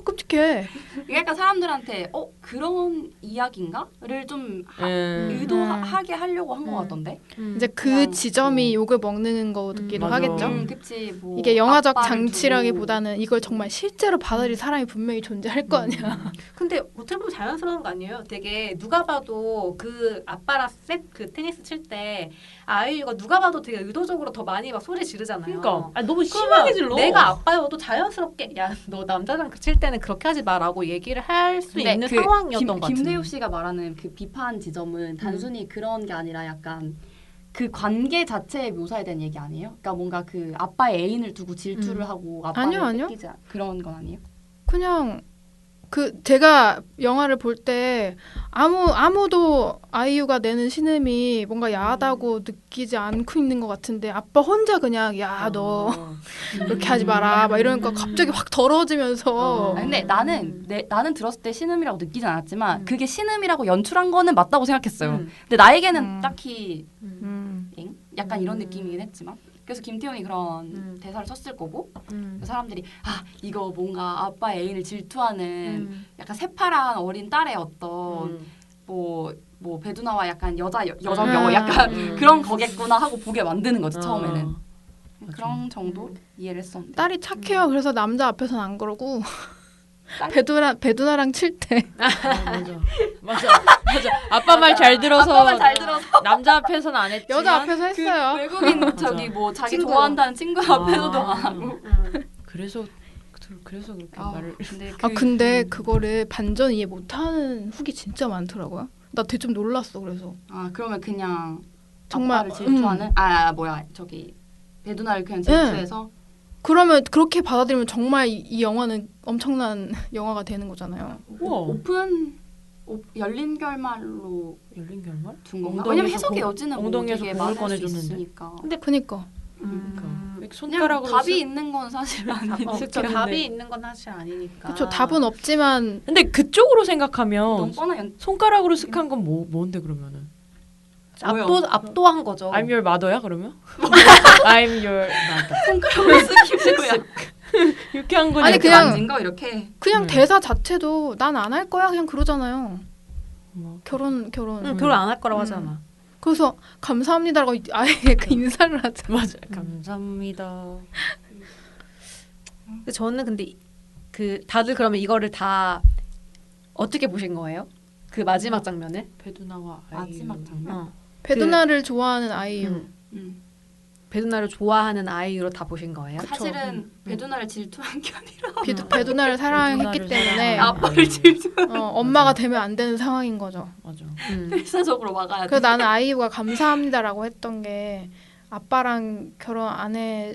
끔찍해. 이게 약간 사람들한테 그런 이야기인가?를 좀 의도하게 하려고 한 것 같던데. 이제 그 그냥 지점이 욕을 먹는 거기도 맞아. 하겠죠. 그치. 뭐 이게 영화적 아빠를 장치라기보다는 이걸 정말 실제로 받아들일 사람이 분명히 존재할 거 아니야. 근데 어떻게 보면 자연스러운 거 아니에요? 되게 누가 봐도 그 아빠랑 그 테니스 칠 때 아이유가 누가 봐도 되게 의도적으로 더 많이 막 소리 지르잖아요. 그러니까 너무 그러면 심하게 질러. 내가 아빠여도 자연스럽게 야 너 남자랑 칠 때는 그렇게 하지 마라고 얘기를 할 수 근데 있는 그 상황이었던 것 같아요. 김대우 씨가 말하는 그 비판 지점은 단순히 그런 게 아니라 약간 그 관계 자체에 묘사에 대한 얘기 아니에요? 그러니까 뭔가 그 아빠의 애인을 두고 질투를 하고 아빠를 아니요. 뺏기지 그런 건 아니에요? 그냥 제가 영화를 볼 때 아무도 아이유가 내는 신음이 뭔가 야하다고 느끼지 않고 있는 것 같은데 아빠 혼자 그냥 야 너 그렇게 하지 마라 막 이러니까 갑자기 확 더러워지면서 근데 나는 들었을 때 신음이라고 느끼진 않았지만 그게 신음이라고 연출한 거는 맞다고 생각했어요. 근데 나에게는 딱히 약간 이런 느낌이긴 했지만 그래서 김태훈이 그런 대사를 썼을 거고 사람들이 이거 뭔가 아빠의 애인을 질투하는 약간 새파란 어린 딸의 어떤 뭐 배두나와 약간 여자며 약간 그런 거겠구나 하고 보게 만드는 거지 처음에는. 그런 정도 이해를 했었는데 딸이 착해요. 그래서 남자 앞에서는 안 그러고 딸? 배두나랑 칠 때 맞아. 아빠 말 잘 들어서 아빠 말 잘 들어서 남자 앞에서는 안 했지만 여자 앞에서 했어요. 외국인 저기 뭐 자기 친구. 좋아한다는 친구 앞에서도 안 하고. 그래서 그렇게 말을 근데 그거를 반전 이해 못하는 후기 진짜 많더라고요. 나 되게 좀 놀랐어. 그래서 그러면 그냥 정말, 아빠를 질투하는 저기 배두나를 그냥 질투해서 그러면 그렇게 받아들이면 정말 이 영화는 엄청난 영화가 되는 거잖아요. 우와. 열린 결말로 열린 결말? 둔 건가? 엉덩이에서 왜냐면 해석의 여지는 뭐 엉덩이에서 되게 공을 많을 수 꺼내줬는데. 있으니까. 근데 그니까 그러니까 그냥 손가락으로 답이 있는 건 사실 아니니까. 그쵸, 답이 있는 건 사실 아니니까. 그쵸 답은 없지만 근데 그쪽으로 너무 생각하면 뻔한 손가락으로 슥한 건 뭔데 그러면은? 압도한 거죠. I'm your mother야 그러면? I'm your mother. 손가락으로 쓰기 뭐야? 이렇게 한 거지. 아니, 이렇게 그냥- 만진 거 이렇게. 그냥 대사 자체도 난 안 할 거야 그냥 그러잖아요. 뭐. 결혼 결혼 안 할 거라고 하잖아. 그래서 감사합니다라고 아예 그 인사를 하잖아. 맞아. 감사합니다. 근데 저는 근데 그 다들 그러면 이거를 다 어떻게 보신 거예요? 그 마지막 장면을? 배두나와 마지막 장면. 배두나를 좋아하는 아이유. 배두나를 좋아하는 아이유로 다 보신 거예요? 사실은 배두나를 질투한 게 아니라 배두나를 사랑했기 배두나를 때문에 사랑하는 아빠를 질투. 엄마가 되면 안 되는 상황인 거죠. 맞아. 필사적으로 막아야 돼. 그래서 나는 아이유가 감사합니다라고 했던 게 아빠랑 결혼 안 해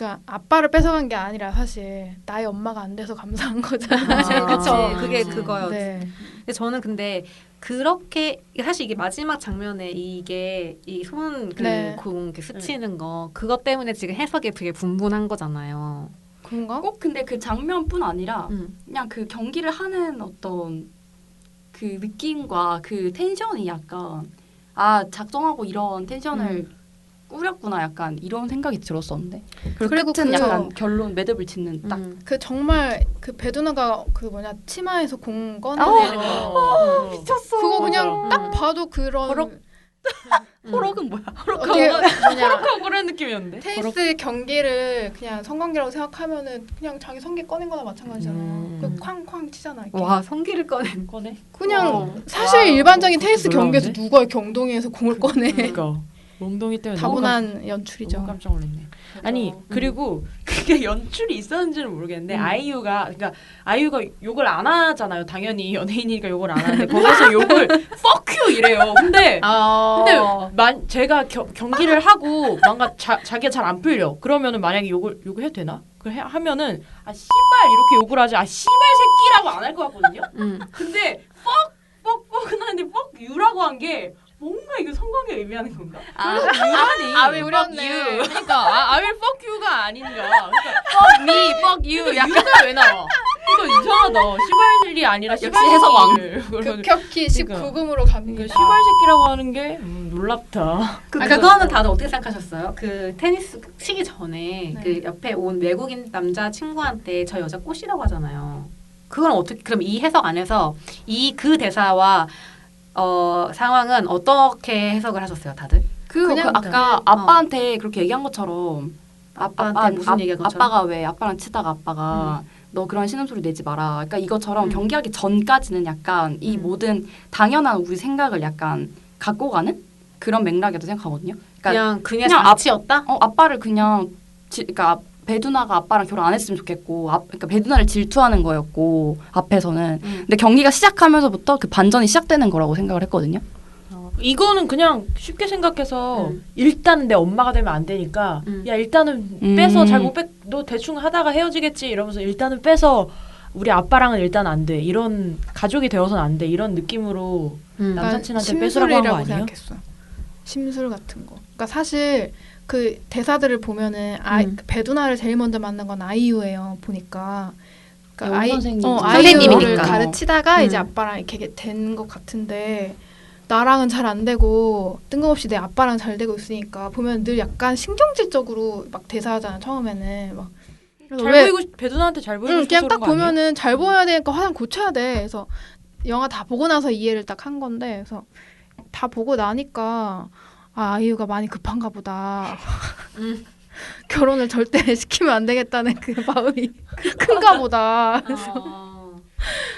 그러니까 아빠를 뺏어간 게 아니라 사실 나의 엄마가 안 돼서 감사한 거잖아요. 그쵸. 그치, 그게 그치. 그거였지. 네. 근데 저는 근데 그렇게 사실 이게 마지막 장면에 이게 이 손 그 네. 공 이렇게 스치는 거 그것 때문에 지금 해석이 되게 분분한 거잖아요. 그런가? 꼭 근데 그 장면뿐 아니라 음. 그냥 그 경기를 하는 어떤 그 느낌과 그 텐션이 약간 아 작정하고 이런 텐션을 꾸렸구나 약간 이런 생각이 들었었는데 그리고 끝은 그- 약간 결론 매듭을 짓는 딱 그 정말 그 배두나가 그 뭐냐 치마에서 공 어, 꺼내는 거 미쳤어. 그거 그냥 맞아. 딱 봐도 그런 호록? 호록은 뭐야? 어떻게 뭐냐 그런 느낌이었는데. 테니스 경기를 그냥 성관계라고 생각하면은 그냥 자기 성기 꺼낸 거나 마찬가지잖아요. 그 쾅쾅 치잖아. 이렇게. 와 성기를 꺼낸 꺼내. 그냥 사실 일반적인 테니스 그것도 경기에서 놀라운데? 누가 경동에서 공을 꺼내. 그러니까 몽둥이 때문에 다분한 연출이죠. 너무 깜짝 놀랐네. 아니 그리고 그게 연출이 있었는지는 모르겠는데 아이유가 아이유가 욕을 안 하잖아요. 당연히 연예인이니까 욕을 안 하는데 거기서 욕을 fuck you 이래요. 근데 제가 경기를 하고 뭔가 자기가 잘 안 풀려. 그러면은 만약에 욕을 해도 되나? 하면은 아 씨발 이렇게 욕을 하지. 아 씨발 새끼라고 안 할 것 같거든요. 근데 fuck는 하는데 fuck you라고 한 게 뭔가 이거 성관계 의미하는 건가? 그래서 유라니. 아, 왜 그러네. 그러니까 I will fuck you가 아닌가. 그러니까 fuck me, fuck you. 약간 왜 나와? 이거 이상하다. 시발이 아니라 역시 해석왕. 급격히 그러니까. 19금으로 갑니다. 시발 새끼라고 하는 게 놀랍다. 그거는 다들 어떻게 생각하셨어요? 그 테니스 치기 전에 네. 그 옆에 온 외국인 남자 친구한테 저 여자 꽃이라고 하잖아요. 그건 어떻게 그럼 이 해석 안에서 그 대사와 상황은 어떻게 해석을 하셨어요, 다들? 그냥 아까 아빠한테 그렇게 얘기한 것처럼 아빠한테 무슨 얘기한 것처럼? 아빠가 왜 아빠랑 치다가 아빠가 너 그런 신음소리 내지 마라. 그러니까 이것처럼 경기하기 전까지는 약간 이 모든 당연한 우리 생각을 약간 갖고 가는 그런 맥락이라고 생각하거든요. 그러니까 그냥 그냥 장치였다? 아빠를 그냥 그러니까 배두나가 아빠랑 결혼 안 했으면 좋겠고 그러니까 배두나를 질투하는 거였고 앞에서는 근데 경기가 시작하면서부터 그 반전이 시작되는 거라고 생각을 했거든요. 이거는 그냥 쉽게 생각해서 일단은 내 엄마가 되면 안 되니까 야 일단은 빼서 너 대충 하다가 헤어지겠지 이러면서 일단은 빼서 우리 아빠랑은 일단 안 돼. 이런 가족이 되어서는 안 돼. 이런 느낌으로 남사친한테 뺏으라고 한 거 아니에요? 생각했어. 심술 같은 거. 그러니까 사실 그 대사들을 보면은 배두나를 제일 먼저 만난 건 아이유예요. 보니까. 그러니까 아이유를 선생님이니까. 가르치다가 이제 아빠랑 이렇게 된 것 같은데 나랑은 잘 안 되고 뜬금없이 내 아빠랑 잘 되고 있으니까 보면 늘 약간 신경질적으로 막 대사하잖아 처음에는 막. 그래서 배두나한테 잘 보이고 싶어서 그냥 딱 그런 거 아니에요? 보면은 잘 보여야 되니까 화장 고쳐야 돼. 그래서 영화 다 보고 나서 이해를 딱 한 건데 그래서 다 보고 나니까 아이유가 많이 급한가 보다. 결혼을 절대 시키면 안 되겠다는 그 마음이 큰가 보다.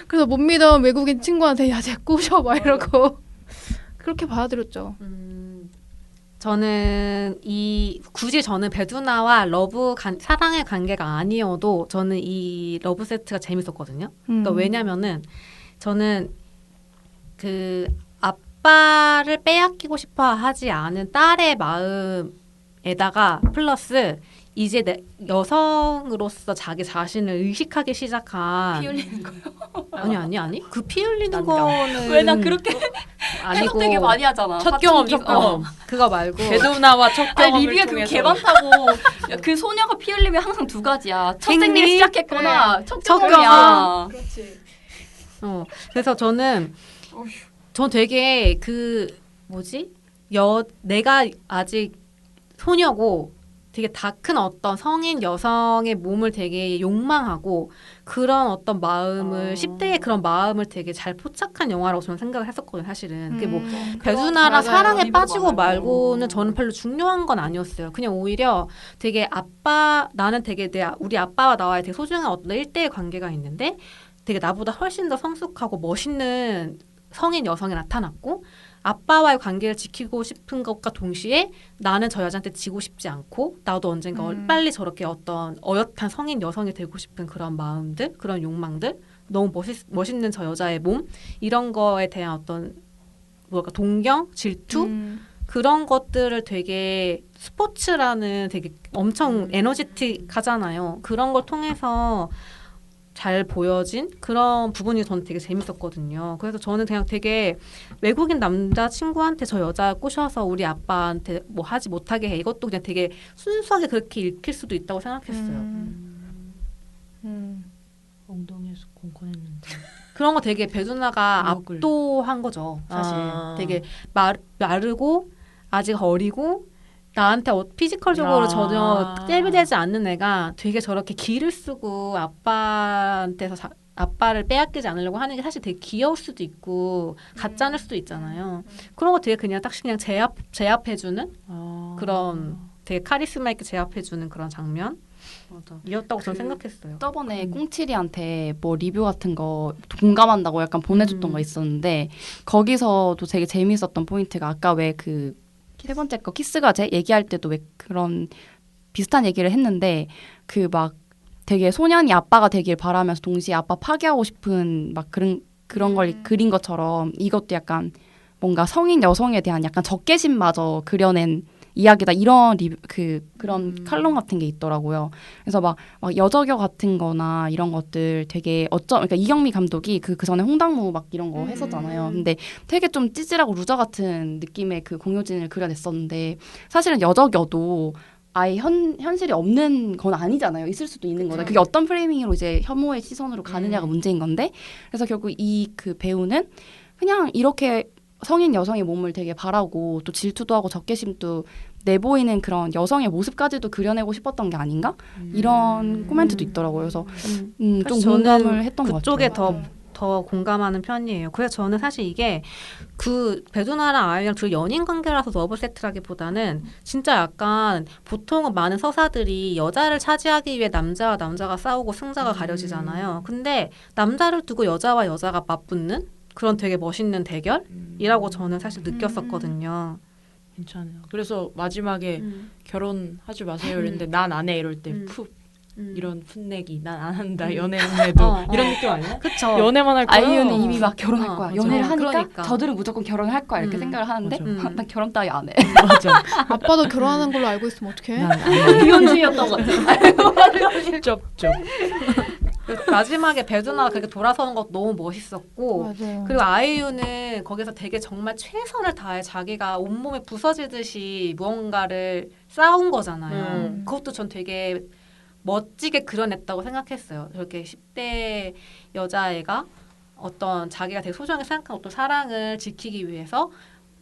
그래서 못 믿던 외국인 친구한테 야 쟤 꼬셔 막 이러고 그렇게 받아들였죠. 저는 굳이 저는 배두나와 사랑의 관계가 아니어도 저는 이 러브 세트가 재밌었거든요. 그러니까 왜냐면은 저는 그 아빠를 빼앗기고 싶어 하지 않은 딸의 마음에다가 플러스 이제 여성으로서 자기 자신을 의식하기 시작한 피 흘리는 거요? 아니 그 피 흘리는 거는 왜 나 그렇게 아니고 해석 되게 많이 하잖아. 첫 경험. 그거 말고 배두나와 첫 경험을 리뷰에 그거 통해서. 개 많다고. 그 소녀가 피 흘리면 항상 두 가지야. 첫 생리를 시작했거나 첫 경험이야. 그렇지. 그래서 전 되게 내가 아직 소녀고 되게 다 큰 어떤 성인 여성의 몸을 되게 욕망하고 그런 어떤 마음을 10대의 그런 마음을 되게 잘 포착한 영화라고 저는 생각을 했었거든요. 사실은 그게 뭐 배두나랑 맞아요. 사랑에 리뷰도 빠지고 많았고. 말고는 저는 별로 중요한 건 아니었어요. 그냥 오히려 되게 나는 되게 우리 아빠와 나와의 되게 소중한 어떤 1대의 관계가 있는데 되게 나보다 훨씬 더 성숙하고 멋있는 성인 여성이 나타났고 아빠와의 관계를 지키고 싶은 것과 동시에 나는 저 여자한테 지고 싶지 않고 나도 언젠가 빨리 저렇게 어떤 어엿한 성인 여성이 되고 싶은 그런 마음들, 그런 욕망들, 너무 멋있는 저 여자의 몸 이런 거에 대한 어떤 동경, 질투 그런 것들을 되게 스포츠라는 되게 엄청 에너지틱하잖아요. 그런 걸 통해서 잘 보여진 그런 부분이 저는 되게 재밌었거든요. 그래서 저는 그냥 되게 외국인 남자친구한테 저 여자 꼬셔서 우리 아빠한테 뭐 하지 못하게 해. 이것도 그냥 되게 순수하게 그렇게 읽힐 수도 있다고 생각했어요. 엉덩이에서 공콘했는데. 그런 거 되게 배두나가 욕을. 압도한 거죠. 사실 아. 되게 마르고 아직 어리고 나한테 피지컬적으로 아. 전혀 떼비되지 않는 애가 되게 저렇게 기를 쓰고 아빠한테서 아빠를 빼앗기지 않으려고 하는 게 사실 되게 귀여울 수도 있고 가짜일 수도 있잖아요. 그런 거 되게 그냥 딱 그냥 제압해주는 그런 되게 카리스마 있게 제압해주는 그런 장면. 맞아. 이었다고 저는 생각했어요. 저번에 꽁치리한테 뭐 리뷰 같은 거 공감한다고 약간 보내줬던 거 있었는데 거기서도 되게 재밌었던 포인트가 아까 왜 그 세 번째 거 키스가제 얘기할 때도 왜 그런 비슷한 얘기를 했는데 그 막 되게 소년이 아빠가 되길 바라면서 동시에 아빠 파괴하고 싶은 막 그런 걸 그린 것처럼 이것도 약간 뭔가 성인 여성에 대한 약간 적개심마저 그려낸 이야기다 이런 그런 칼럼 같은 게 있더라고요. 그래서 막 여저겨 같은 거나 이런 것들 되게 그러니까 이경미 감독이 그 전에 홍당무 막 이런 거 했었잖아요. 근데 되게 좀 찌질하고 루저 같은 느낌의 그 공효진을 그려냈었는데 사실은 여저겨도 아예 현실이 없는 건 아니잖아요. 있을 수도 있는 거죠. 그게 어떤 프레이밍으로 이제 혐오의 시선으로 가느냐가 문제인 건데 그래서 결국 이 그 배우는 그냥 이렇게 성인 여성의 몸을 되게 바라고 또 질투도 하고 적개심도 내보이는 그런 여성의 모습까지도 그려내고 싶었던 게 아닌가? 이런 코멘트도 있더라고요. 그래서 좀 공감을 했던 것 같아요. 그쪽에 더 공감하는 편이에요. 그래서 저는 사실 이게 그 배두나랑 아이랑 둘 연인 관계라서 러브 세트라기보다는 진짜 약간 보통은 많은 서사들이 여자를 차지하기 위해 남자와 남자가 싸우고 승자가 가려지잖아요. 근데 남자를 두고 여자와 여자가 맞붙는 그런 되게 멋있는 대결이라고 저는 사실 느꼈었거든요. 괜찮아요. 그래서 마지막에 결혼하지 마세요 이랬는데 난 안 해 이럴 때 푹 이런 풋내기 난 안 한다 연애는 해도 이런 느낌 아니야? 그쵸. 연애만 할 거야. 아이유는 이미 막 결혼할 거야. 맞아. 연애를 하니까 그러니까. 저들은 무조건 결혼을 할 거야 이렇게 생각을 하는데 맞아. 난 결혼 따위 안 해. 맞아. 아빠도 결혼하는 걸로 알고 있으면 어떡해? 비혼주의였던 것 같아. 쩝쩝. 마지막에 배두나가 그렇게 돌아서는 것도 너무 멋있었고 맞아요. 그리고 아이유는 거기서 되게 정말 최선을 다해 자기가 온몸에 부서지듯이 무언가를 쌓은 거잖아요. 그것도 전 되게 멋지게 그려냈다고 생각했어요. 저렇게 10대 여자애가 어떤 자기가 되게 소중하게 생각한 어떤 사랑을 지키기 위해서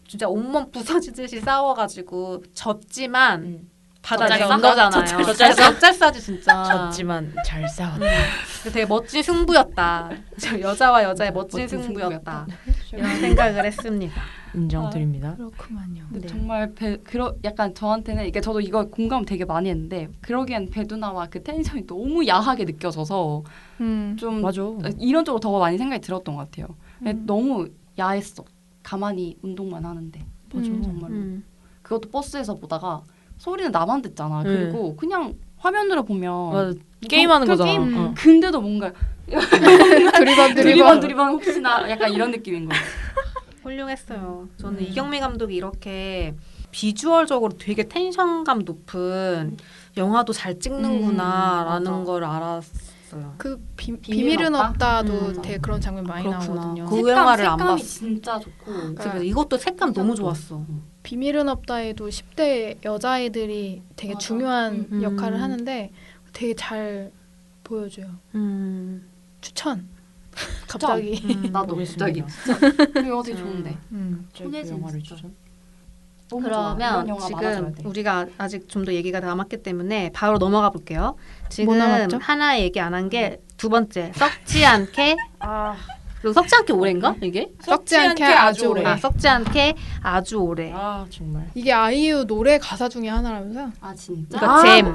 진짜 온몸 부서지듯이 싸워가지고 졌지만 받아낸 거잖아요. 젖잘싸지 진짜. 졌지만 잘 싸웠다. 되게 멋진 승부였다. 여자와 여자의 멋진 승부였다. 이런 생각을 했습니다. 인정드립니다. 그렇구만요. 근데 정말 약간 저한테는 이게 저도 이거 공감 되게 많이 했는데 그러기엔 배두나와 그 텐션이 너무 야하게 느껴져서 좀 맞아. 이런 쪽으로 더 많이 생각이 들었던 것 같아요. 너무 야했어. 가만히 운동만 하는데. 맞아. 정말로. 그것도 버스에서 보다가 소리는 나만 듣잖아. 그리고 그냥 화면으로 보면 맞아. 게임하는 거잖아. 게임. 근데도 뭔가 두리번 혹시나 약간 이런 느낌인 거예요. 훌륭했어요. 저는 이경미 감독이 이렇게 비주얼적으로 되게 텐션감 높은 영화도 잘 찍는구나라는 걸 알았어요. 그 비밀은 없다도 되게 그런 장면 많이 그렇구나. 나오거든요. 그 영화를 안 색감이 봤어. 진짜 좋고. 그래서 이것도 색감 너무 좋았어. 비밀은 없다에도 10대 여자애들이 되게 중요한 역할을 하는데 되게 잘 보여줘요. 추천. 갑자기. 나도 갑자기. 이거 되게 좋은데. 손예진 영화를 진짜. 추천. 너무 좋아. 이런 그러면 영화 많아져야 지금 돼. 우리가 아직 좀 더 얘기가 남았기 때문에 바로 넘어가 볼게요. 지금 남았죠? 하나 얘기 안 한 게 두 번째 썩지 않게 그리고 썩지 않게 오래인가 이게? 썩지 않게 아주 오래. 썩지 않게 아주 오래. 아 정말. 이게 아이유 노래 가사 중에 하나라면서요? 아 진짜? 그러니까 잼.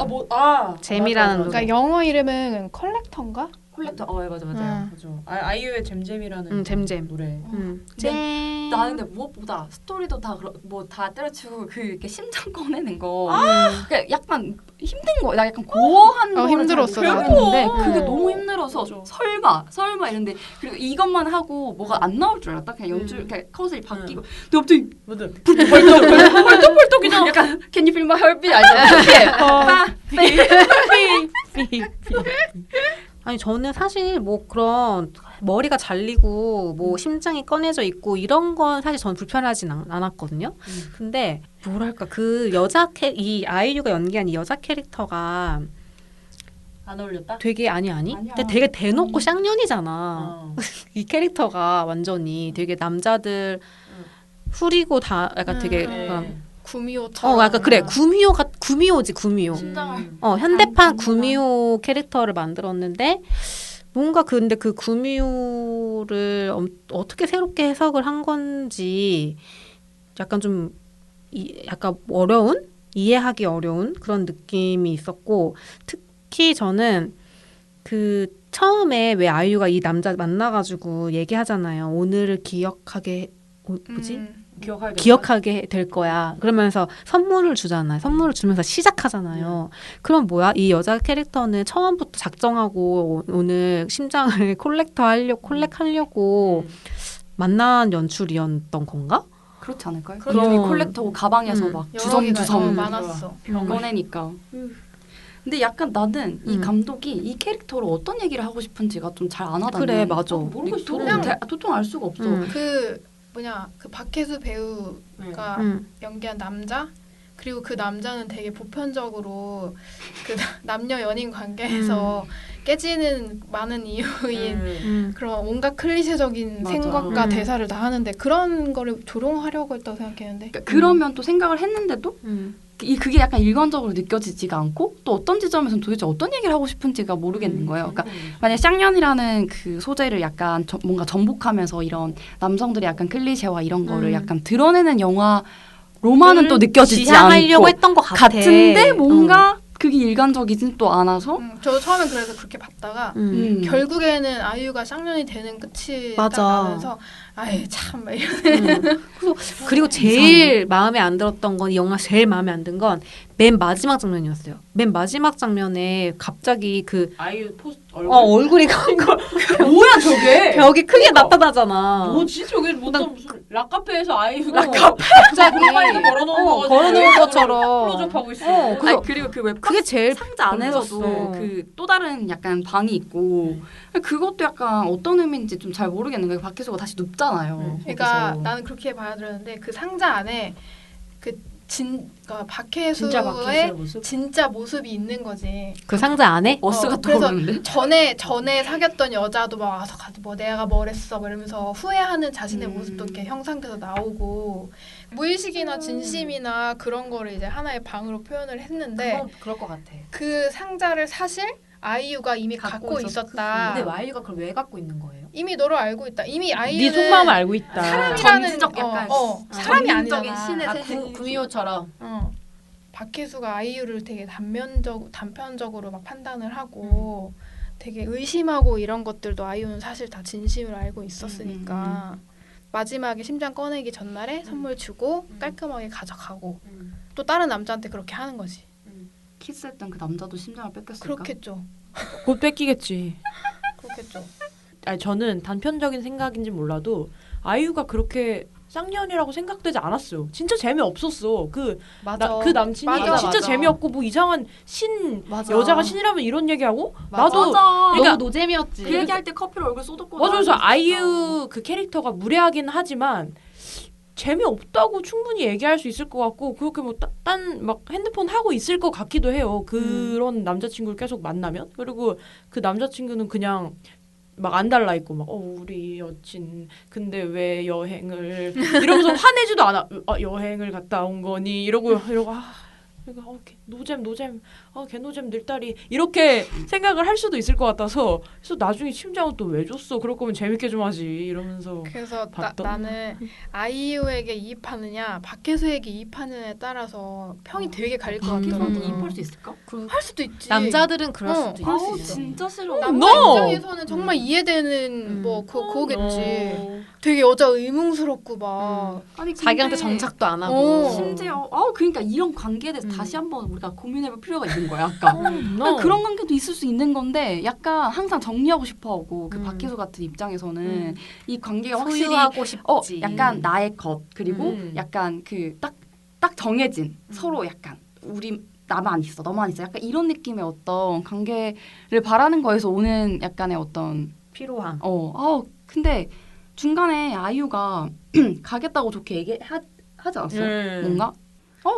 잼이라는 노래. 그러니까 영어 이름은 컬렉터인가? 콜렉터. 맞아. 응. 맞아. 아이유의 잼잼이라는 잼잼. 노래. 잼. 나는 근데 무엇보다 스토리도 다 뭐 다 때려치고 그 이렇게 심장 꺼내는 거 그러니까 약간 힘든 거. 나 약간 고어한 거를 힘들었어, 잘 나도. 모르겠는데 나도. 그게 너무 힘들어서 맞아. 설마 이랬는데 그리고 이것만 하고 뭐가 안 나올 줄 알았다. 그냥 연출 이렇게 컷을 바뀌고 근데 갑자기 맞아. 벌떡벌떡이잖아. 약간 Can you feel my heartbeat? 아니 이렇게 아니 저는 사실 뭐 그런 머리가 잘리고 뭐 심장이 꺼내져 있고 이런 건 사실 저는 불편하진 않았거든요. 근데 뭐랄까 그 이 아이유가 연기한 이 여자 캐릭터가 안 어울렸다? 되게 아니야. 근데 되게 대놓고 쌍년이잖아. 이 캐릭터가 완전히 되게 남자들 후리고 다 약간 되게 구미호처럼. 약간 그래 구미호지 구미호. 심장을 현대판 구미호 캐릭터를 만들었는데 뭔가 근데 그 구미호를 어떻게 새롭게 해석을 한 건지 약간 좀 약간 어려운 이해하기 어려운 그런 느낌이 있었고 특히 저는 그 처음에 왜 아이유가 이 남자 만나가지고 얘기하잖아요. 오늘을 기억하게 기억하게 될 거야. 그러면서 선물을 주잖아요. 선물을 주면서 시작하잖아요. 그럼 뭐야? 이 여자 캐릭터는 처음부터 작정하고 오늘 심장을 콜렉하려고 만난 연출이었던 건가? 그렇지 않을까요? 그렇죠. 이름이 콜렉터고 가방에서 막 주섬주섬 많았어. 꺼내니까. 근데 약간 나는 이 감독이 이 캐릭터로 어떤 얘기를 하고 싶은지가 좀 잘 안 하다니. 그래, 맞아. 모르겠어. 그냥 도통 알 수가 없어. 그 박혜수 배우가 연기한 남자 그리고 그 남자는 되게 보편적으로 그 남녀 연인 관계에서 깨지는 많은 이유인 그런 온갖 클리셰적인 맞아. 생각과 대사를 다 하는데 그런 거를 조롱하려고 했다고 생각했는데 그러면 또 생각을 했는데도 그게 약간 일관적으로 느껴지지가 않고 또 어떤 지점에서는 도대체 어떤 얘기를 하고 싶은지가 모르겠는 거예요. 그러니까 만약 쌍년이라는 그 소재를 약간 뭔가 전복하면서 이런 남성들의 약간 클리셰와 이런 거를 약간 드러내는 영화로만은 또 느껴지지 지향하려고 않고 했던 것 같아. 같은데 뭔가 그게 일관적이진 또 않아서 저도 처음엔 그래서 그렇게 봤다가 결국에는 아이유가 쌍년이 되는 끝이 딱 맞아. 나면서 아이 참 이런 그리고 제일 마음에 안 들었던 건 이 영화 제일 마음에 안 든 건 맨 마지막 장면이었어요. 맨 마지막 장면에 갑자기 그 아이유 얼굴이 뭐야 저게? 벽이 크게 나타나잖아. 뭐지 저게 무슨 락카페에서 아이유가 갑자기 걸어놓은 거 걸어놓은 것처럼 클로즈업하고 있어. 그리고 그 웹 그게 제일 상자 안에서도 놀랐어. 그 또 다른 약간 방이 있고 그것도 약간 어떤 의미인지 좀 잘 모르겠는 거예요. 박혜수가 다시 눕잖아요. 그러니까 거기서. 나는 그렇게 받아들였는데 그 상자 안에 그러니까 박혜수의 진짜 박혜수의 모습? 진짜 모습이 있는 거지. 그 상자 안에 어스가 그래서 떠오르는데 전에 사귀었던 여자도 막 와서 뭐 내가 뭘 했어 뭐 이러면서 후회하는 자신의 모습도 이렇게 형상돼서 나오고 무의식이나 진심이나 그런 거를 이제 하나의 방으로 표현을 했는데 그럴 것 같아. 그 상자를 사실 아이유가 이미 갖고 있었다. 근데 아이유가 그걸 왜 갖고 있는 거예요? 이미 너를 알고 있다. 이미 네 아이유는 속마음을 알고 있다. 사람이라는 전지적 약간 사람이 전문적인 아니잖아. 신의 구미호처럼. 박혜수가 아이유를 되게 단편적으로 막 판단을 하고 되게 의심하고 이런 것들도 아이유는 사실 다 진심을 알고 있었으니까 마지막에 심장 꺼내기 전날에 선물 주고 깔끔하게 가져가고 또 다른 남자한테 그렇게 하는 거지. 키스했던 그 남자도 심장을 뺏겼을까? 그렇겠죠. 곧 뺏기겠지. 그렇겠죠. 아니 저는 단편적인 생각인지 몰라도 아이유가 그렇게 쌍년이라고 생각되지 않았어요. 진짜 재미없었어. 그 남친이 진짜 재미없고 뭐 이상한 여자가 신이라면 이런 얘기하고 나도 그러니까 너무 노잼이었지. 그 얘기할 때 커피를 얼굴 쏟았고 맞아. 그래서 아이유 그 캐릭터가 무례하긴 하지만 재미없다고 충분히 얘기할 수 있을 것 같고 그렇게 뭐 딴 막 핸드폰 하고 있을 것 같기도 해요. 그런 남자친구를 계속 만나면 그리고 그 남자친구는 그냥 막 안 달라 있고 막 우리 여친 근데 왜 여행을 이러면서 화내지도 않아. 여행을 갔다 온 거니 이러고 그러니까 노잼 개노잼 늘 딸이 이렇게 생각을 할 수도 있을 것 같아서 그래서 나중에 팀장은 또 왜 줬어? 그럴 거면 재밌게 좀 하지 이러면서 그래서 봤던? 나는 아이유에게 이입하느냐 박혜수에게 이입하느냐에 따라서 평이 되게 갈릴 것 같더라고. 박혜수한테 이입할 수 있을까? 할 수도 있지. 남자들은 그럴 수도 아우 있어. 진짜 싫어. 남자 No! 입장에서는 정말 이해되는 뭐 그거겠지. 어. 되게 여자 의문스럽고 막. 아니 자기한테 근데 정착도 안 하고. 심지어 그러니까 이런 관계에 대해서 다시 한번 우리가 고민해볼 필요가 있는 거야. 약간 No. 그런 관계도 있을 수 있는 건데 약간 항상 정리하고 싶어하고 그 음. 박혜수 같은 입장에서는 이 관계가 확실히 소유하고 싶지. 약간 나의 것 그리고 약간 그 딱 정해진 서로 약간 우리 나만 있어 너만 있어 약간 이런 느낌의 어떤 관계를 바라는 거에서 오는 약간의 어떤 필요함. 근데 중간에 아이유가 가겠다고 좋게 얘기하지 않았어? 뭔가?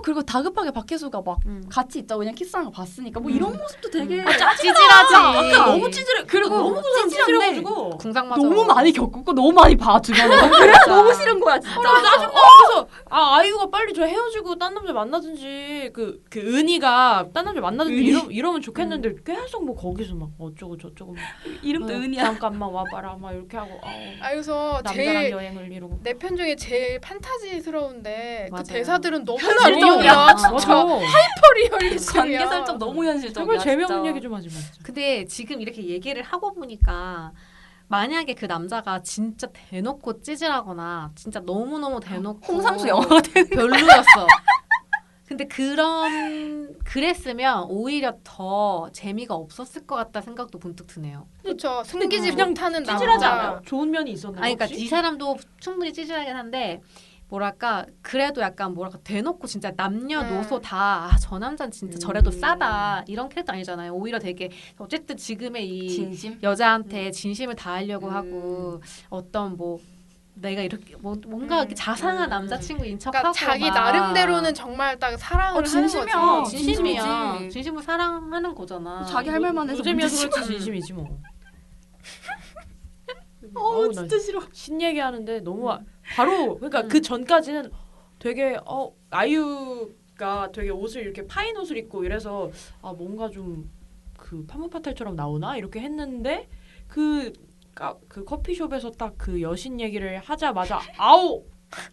그리고 다급하게 박혜수가 막 같이 있자고 그냥 키스하는 거 봤으니까 뭐 이런 모습도 되게 찌질하지. 아까 너무 찌질해. 그리고 너무 찌질한데 찌질한데 궁상 맞아. 너무 많이 겪었고 너무 많이 봐 주변에서. 그래서 너무 싫은 거야 진짜. 짜증나. 그래서 아이유가 빨리 저 헤어지고 딴 남자 만나든지 그 은희가 딴 남자 만나든지 이러면 좋겠는데 계속 뭐 거기서 막 어쩌고 저쩌고 막 이름도 은이야. 잠깐만 와봐라 막 이렇게 하고 그래서 남자랑 제일 여행을 이루고 내 편 중에 제일 판타지스러운데 맞아요. 그 대사들은 너무 현실적이야. 리얼이야. 진짜 맞아. 하이퍼리얼리즘이야. 관계 설정 너무 현실적이야. 제발 재미없는 진짜. 얘기 좀 하지 마. 진짜. 근데 지금 이렇게 얘기를 하고 보니까 만약에 그 남자가 진짜 대놓고 찌질하거나 진짜 너무너무 대놓고 홍상수 영화가 되는 별로였어. 근데 그랬으면 오히려 더 재미가 없었을 것 같다 생각도 문득 드네요. 그렇죠. 숨기지 그냥 못하는 찌질하지 남자. 않아요? 좋은 면이 있었나요? 아니, 그러니까 혹시? 이 사람도 충분히 찌질하긴 한데 뭐랄까 그래도 약간 뭐랄까 대놓고 진짜 남녀노소 다 저 남자는 진짜 저래도 싸다 이런 캐릭터 아니잖아요. 오히려 되게 어쨌든 지금의 이 진심. 여자한테 진심을 다하려고 하고 어떤 뭐 내가 이렇게 뭔가 이렇게 자상한 남자친구인 척하고 그러니까 자기 막. 나름대로는 정말 딱 사랑을 진심이야. 하는 거지. 진심이야. 진심이지. 진심을 사랑하는 거잖아. 자기 할 말만 해서 노잼이어서 문제지. 그렇지 진심이지 뭐. 진짜 싫어. 신 얘기하는데 너무 바로 그러니까 그 전까지는 되게 아이유가 되게 옷을 이렇게 파인 옷을 입고 이래서 뭔가 좀 그 파무파탈처럼 나오나 이렇게 했는데 그 커피숍에서 딱 그 여신 얘기를 하자마자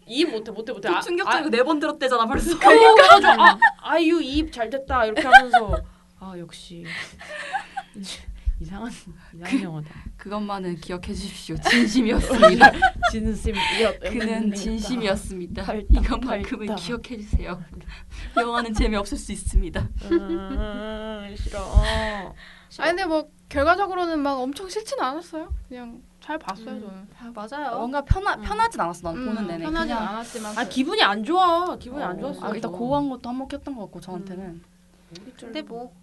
이입 못해. 또 충격적이고 4번 들었대잖아 벌써. 그러니까 아이유 이입 잘 됐다 이렇게 하면서 역시 이상한 영화다. 그것만은 기억해 주십시오. 진심이었습니다. 진심이었다. 그는 진심이었습니다. 밝다, 이것만큼은 밝다. 기억해 주세요. 영화는 재미없을 수 있습니다. 싫어. 아니 근데 뭐 결과적으로는 막 엄청 싫지는 않았어요. 그냥 잘 봤어요 저는. 맞아요. 뭔가 편하진 않았어. 난 보는 내내. 편하진 그냥 않았지만. 기분이 안 좋아. 기분이 안 좋았어. 일단 고한 것도 한몫했던 것 같고 저한테는. 근데 뭐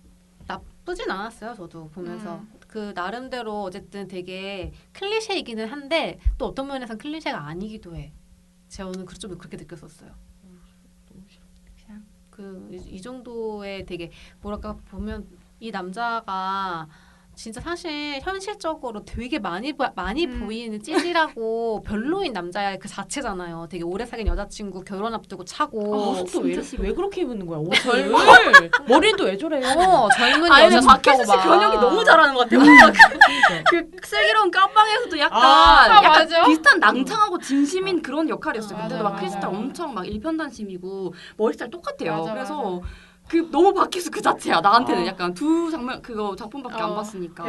나쁘진 않았어요. 저도 보면서 그 나름대로 어쨌든 되게 클리셰이기는 한데 또 어떤 면에서는 클리셰가 아니기도 해. 저는 좀 그렇게 느꼈었어요. 너무 싫어. 그냥 이 정도의 되게 뭐랄까 보면 이 남자가 진짜 사실 현실적으로 되게 많이 보이는 찌질하고 별로인 남자의 그 자체잖아요. 되게 오래 사귄 여자친구 결혼 앞두고 차고 옷도 왜 그렇게 입는 거야? 옷을 젊은 머리는 또 왜 저래? 젊은 아니 여자 근데 박혜수 씨 좋다고 막. 변형이 너무 잘하는 것 같아요. 그 슬기로운 깜방에서도 약간 맞아? 비슷한 낭창하고 진심인 그런 역할이었어요. 맞아, 근데 막 맞아. 크리스탈 엄청 막 일편단심이고 머리 스타일 똑같아요. 맞아, 그래서 맞아. 그 너무 박혜수 그 자체야. 나한테는 약간 두 장면 그거 작품밖에 안 봤으니까.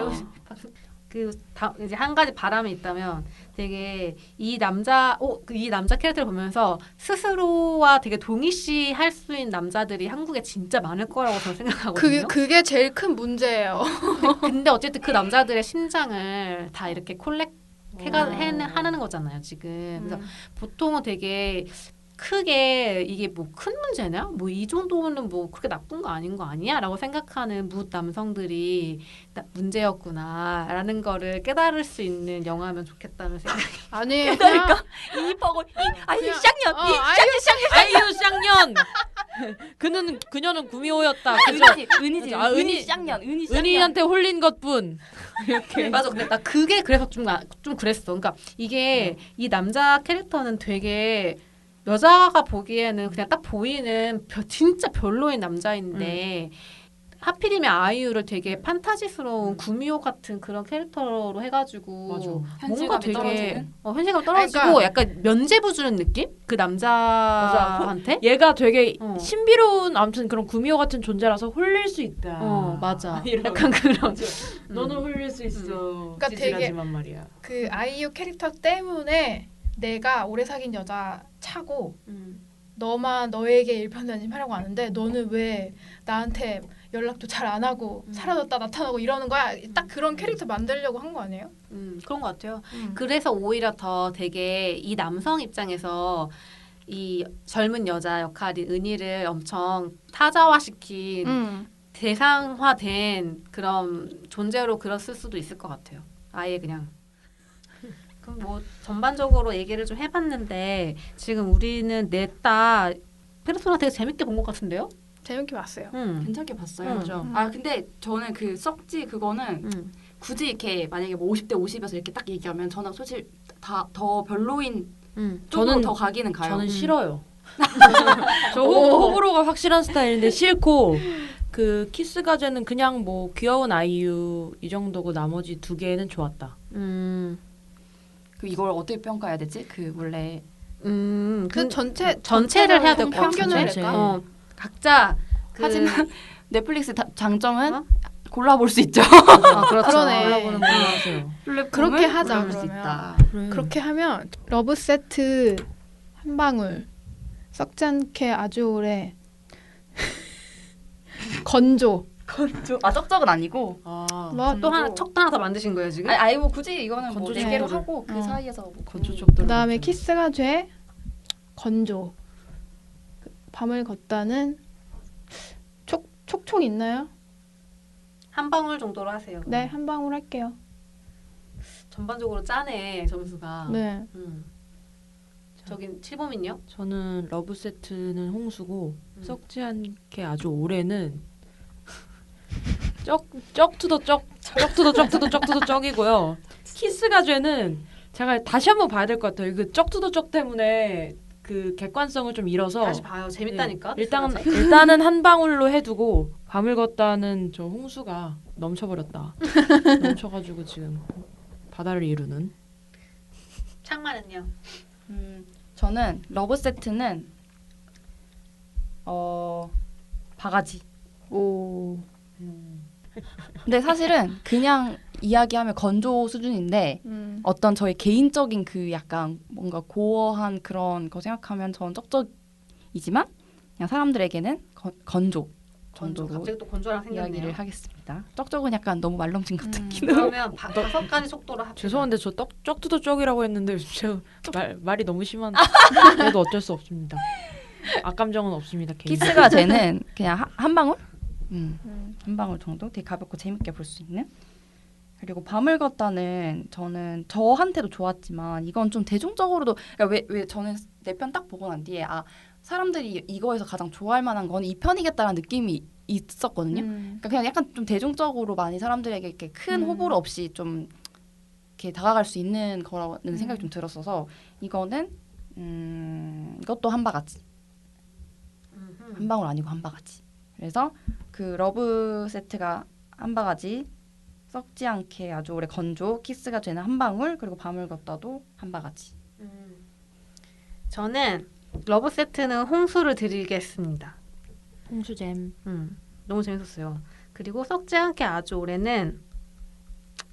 이제 한 가지 바람이 있다면 되게 이 남자 캐릭터를 보면서 스스로와 되게 동의시할 수 있는 남자들이 한국에 진짜 많을 거라고 저는 생각하거든요. 그게 제일 큰 문제예요. 근데 어쨌든 그 남자들의 심장을 다 이렇게 하는 거잖아요 지금. 그래서 보통은 되게 크게 이게 뭐 큰 문제냐? 뭐 이 정도는 뭐 그렇게 나쁜 거 아닌 거 아니야? 라고 생각하는 남성들이 문제였구나 라는 거를 깨달을 수 있는 영화면 좋겠다는 생각이 아니 그러니까 이뻐고 그냥- 쌍년 아이유 쌍년. 그녀는 구미호였다. 그죠? 은희지 맞아. 은희 쌍년 은희 쌍년. 은희한테 홀린 것뿐. 이렇게. 맞아. 근데 나 그게 그래서 좀 그랬어. 그러니까 이게 이 남자 캐릭터는 되게 여자가 보기에는 그냥 딱 보이는 진짜 별로인 남자인데 하필이면 아이유를 되게 판타지스러운 구미호 같은 그런 캐릭터로 해가지고 맞아. 뭔가 현실감이 되게 떨어지는? 현실감 떨어지고 그러니까- 약간 면죄부 주는 느낌? 그 남자한테? 얘가 되게 어. 신비로운 아무튼 그런 구미호 같은 존재라서 홀릴 수 있다. 맞아. 이런 약간 그런. 너는 홀릴 수 있어. 그러니까 되게- 찌질하지만 말이야. 그 아이유 캐릭터 때문에 내가 오래 사귄 여자 차고 너만 너에게 일편단심하려고 하는데 너는 왜 나한테 연락도 잘 안 하고 사라졌다 나타나고 이러는 거야. 딱 그런 캐릭터 만들려고 한 거 아니에요? 그런 것 같아요. 그래서 오히려 더 되게 이 남성 입장에서 이 젊은 여자 역할인 은희를 엄청 타자화시킨 대상화된 그런 존재로 그렸을 수도 있을 것 같아요. 아예 그냥. 그럼 뭐 전반적으로 얘기를 좀 해봤는데 지금 우리는 넷다 페르소나 되게 재밌게 본 것 같은데요? 재밌게 봤어요. 괜찮게 봤어요. 그죠. 아 근데 저는 그 썩지 그거는 굳이 이렇게 만약에 뭐 50대 50이어서 이렇게 딱 얘기하면 저는 솔직히 다 더 별로인 쪽으로 더 가기는 가요. 저는 싫어요. 저 호불호가 확실한 스타일인데 싫고 그 키스 가제는 그냥 뭐 귀여운 아이유 이 정도고 나머지 두 개는 좋았다. 그 이걸 어떻게 평가해야 되지? 그 원래 그 전체를 해야 될 것 평균을 같은데. 전체. 각자 하지만 넷플릭스 장점은 골라볼 수 있죠. 그렇죠. 그러네. 골라보는 걸로 하세요. 그렇게 하자, 골라볼 수 그러면. 있다. 그렇게 하면 러브 세트 한 방울 썩지 않게 아주 오래 건조 아 쩍쩍은 아니고. 뭐 또 하나 척도 하나 더 만드신 거예요 지금? 아니 뭐 굳이 이거는 뭐 건조 4개로 정도를. 하고 그 사이에서 뭐 건조 쪽들. 그다음에 키스가 죄 건조 밤을 걷다는 촉촉 있나요? 한 방울 정도로 하세요. 네, 한 방울 할게요. 전반적으로 짜네 점수가. 네. 저긴 칠범인요? 저는 러브 세트는 홍수고 썩지 않게 아주 오래는 쩍투더 쩍이고요. 키스 가죄는 제가 다시 한번 봐야 될 것 같아요. 그 쩍투더 쩍 때문에 그 객관성을 좀 잃어서 다시 봐요. 재밌다니까. 일단은 한 방울로 해두고 밤을 걷다는 저 홍수가 넘쳐버렸다. 넘쳐가지고 지금 바다를 이루는. 창만은요. 저는 러브 세트는 바가지. 오. 근데 사실은 그냥 이야기하면 건조 수준인데 어떤 저의 개인적인 그 약간 뭔가 고어한 그런 거 생각하면 저는 쩍쩍이지만 그냥 사람들에게는 건조 정도로 갑자기 또 건조랑 생겼네요. 이야기를 하겠습니다. 쩍쩍은 약간 너무 말넘친 것 같긴 해요. 그러면 5가지 속도로 합시다. 죄송한데 저 쩍투더 쩍이라고 했는데 제가 말이 너무 심한데 그래도 어쩔 수 없습니다. 악감정은 없습니다. 개인적으로. 키스가 쟤는 그냥 한 방울? 한 방울 정도? 되게 가볍고 재밌게 볼 수 있는? 그리고 밤을 걷다는 저는 저한테도 좋았지만 이건 좀 대중적으로도 그러니까 왜 저는 내 편 딱 보고 난 뒤에 사람들이 이거에서 가장 좋아할 만한 건 이 편이겠다라는 느낌이 있었거든요. 그러니까 그냥 약간 좀 대중적으로 많이 사람들에게 이렇게 큰 호불호 없이 좀 이렇게 다가갈 수 있는 거라는 생각이 좀 들었어서 이거는 이것도 한 바가지. 한 방울 아니고 한 바가지. 그래서 그 러브 세트가 한 바가지, 썩지 않게 아주 오래 건조, 키스가 되는 한 방울, 그리고 밤을 걷다도 한 바가지. 저는 러브 세트는 홍수를 드리겠습니다. 홍수잼. 너무 재밌었어요. 그리고 썩지 않게 아주 오래는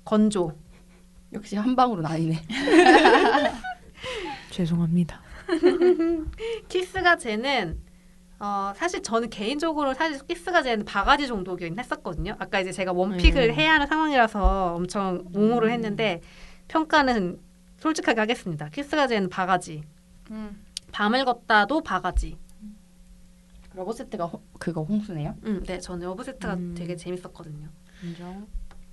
건조. 역시 한 방울은 아니네. 죄송합니다. 키스가 쟤는 사실 저는 개인적으로 사실 키스가 쟤는 바가지 정도긴 했었거든요. 아까 이제 제가 원픽을 해야 하는 상황이라서 엄청 옹호를 했는데 평가는 솔직하게 하겠습니다. 키스가 쟤는 바가지. 밤을 걷다도 바가지. 러브 세트가 그거 홍수네요. 네, 저는 러브 세트가 되게 재밌었거든요.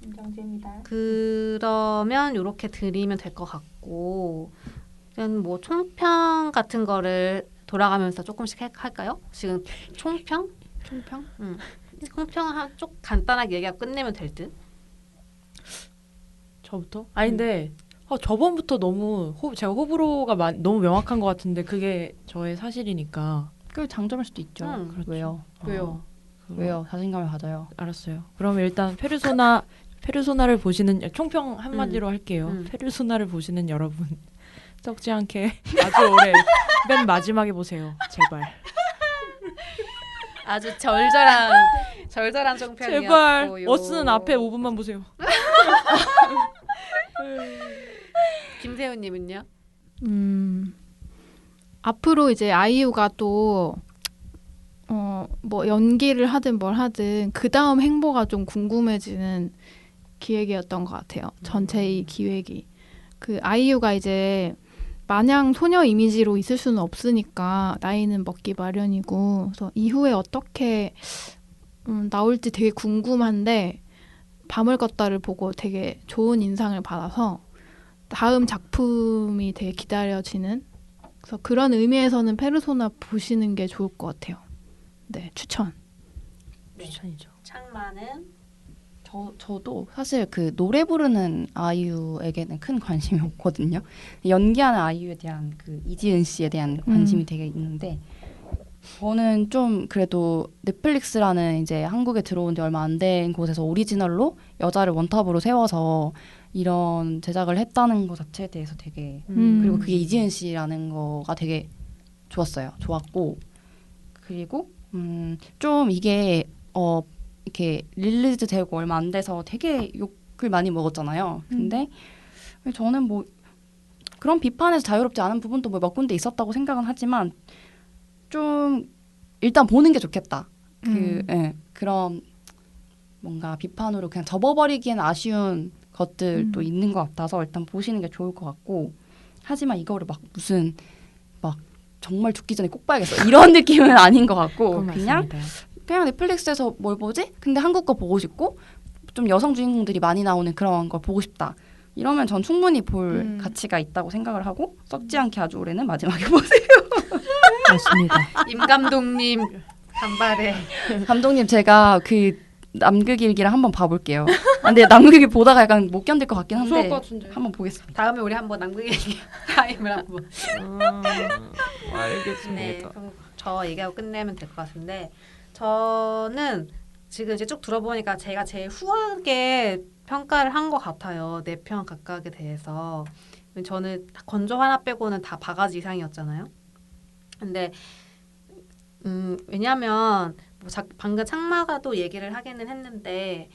인정됩니다. 그러면 이렇게 드리면 될 것 같고, 뭐 총평 같은 거를 돌아가면서 조금씩 할까요? 지금 총평? 총평 좀 간단하게 얘기하고 끝내면 될 듯. 저부터? 아니 근데 저번부터 너무 제가 호불호가 너무 명확한 것 같은데 그게 저의 사실이니까. 그 장점일 수도 있죠. 그렇죠. 왜요? 왜요? 왜요? 자신감을 가져요. 알았어요. 그럼 일단 페르소나를 보시는 총평 한마디로 할게요. 페르소나를 보시는 여러분 썩지 않게 아주 오래 맨 마지막에 보세요. 제발. 아주 절절한 종편이었고요. 제발. 어스는 앞에 5분만 보세요. 김세훈님은요? 앞으로 이제 아이유가 또 뭐 연기를 하든 뭘 하든 그 다음 행보가 좀 궁금해지는 기획이었던 것 같아요. 전체 이 기획이. 그 아이유가 이제 마냥 소녀 이미지로 있을 수는 없으니까 나이는 먹기 마련이고 그래서 이후에 어떻게 나올지 되게 궁금한데 밤을 걷다를 보고 되게 좋은 인상을 받아서 다음 작품이 되게 기다려지는 그래서 그런 의미에서는 페르소나 보시는 게 좋을 것 같아요. 네, 추천. 추천이죠. 창마는 저도 사실 그 노래 부르는 아이유에게는 큰 관심이 없거든요. 연기하는 아이유에 대한 그 이지은 씨에 대한 관심이 되게 있는데 저는 좀 그래도 넷플릭스라는 이제 한국에 들어온 지 얼마 안 된 곳에서 오리지널로 여자를 원탑으로 세워서 이런 제작을 했다는 것 자체에 대해서 되게 그리고 그게 이지은 씨라는 거가 되게 좋았어요. 좋았고 그리고 좀 이게 이렇게 릴리즈 되고 얼마 안 돼서 되게 욕을 많이 먹었잖아요. 근데 저는 뭐 그런 비판에서 자유롭지 않은 부분도 뭐 몇 군데 있었다고 생각은 하지만 좀 일단 보는 게 좋겠다. 그런 뭔가 비판으로 그냥 접어버리기엔 아쉬운 것들도 있는 것 같아서 일단 보시는 게 좋을 것 같고 하지만 이거를 막 무슨 막 정말 죽기 전에 꼭 봐야겠어 이런 느낌은 아닌 것 같고 그냥 넷플릭스에서 뭘 보지? 근데 한국 거 보고 싶고 좀 여성 주인공들이 많이 나오는 그런 걸 보고 싶다. 이러면 전 충분히 볼 가치가 있다고 생각을 하고 썩지 않게 아주 올해는 마지막에 보세요. 맞습니다. 임 감독님 간발에 감독님 제가 그 남극일기를 한번 봐볼게요. 근데 남극일기 보다가 약간 못 견딜 것 같긴 한데 무서울 것 같은데. 한번 보겠습니다. 다음에 우리 한번 남극일기 타임을 한번. 알겠습니다. 네, 그럼 저 얘기하고 끝내면 될 것 같은데 저는 지금 이제 쭉 들어보니까 제가 제일 후하게 평가를 한 것 같아요. 4편 각각에 대해서. 저는 건조 하나 빼고는 다 바가지 이상이었잖아요. 근데 왜냐면 뭐 방금 창마가도 얘기를 하기는 했는데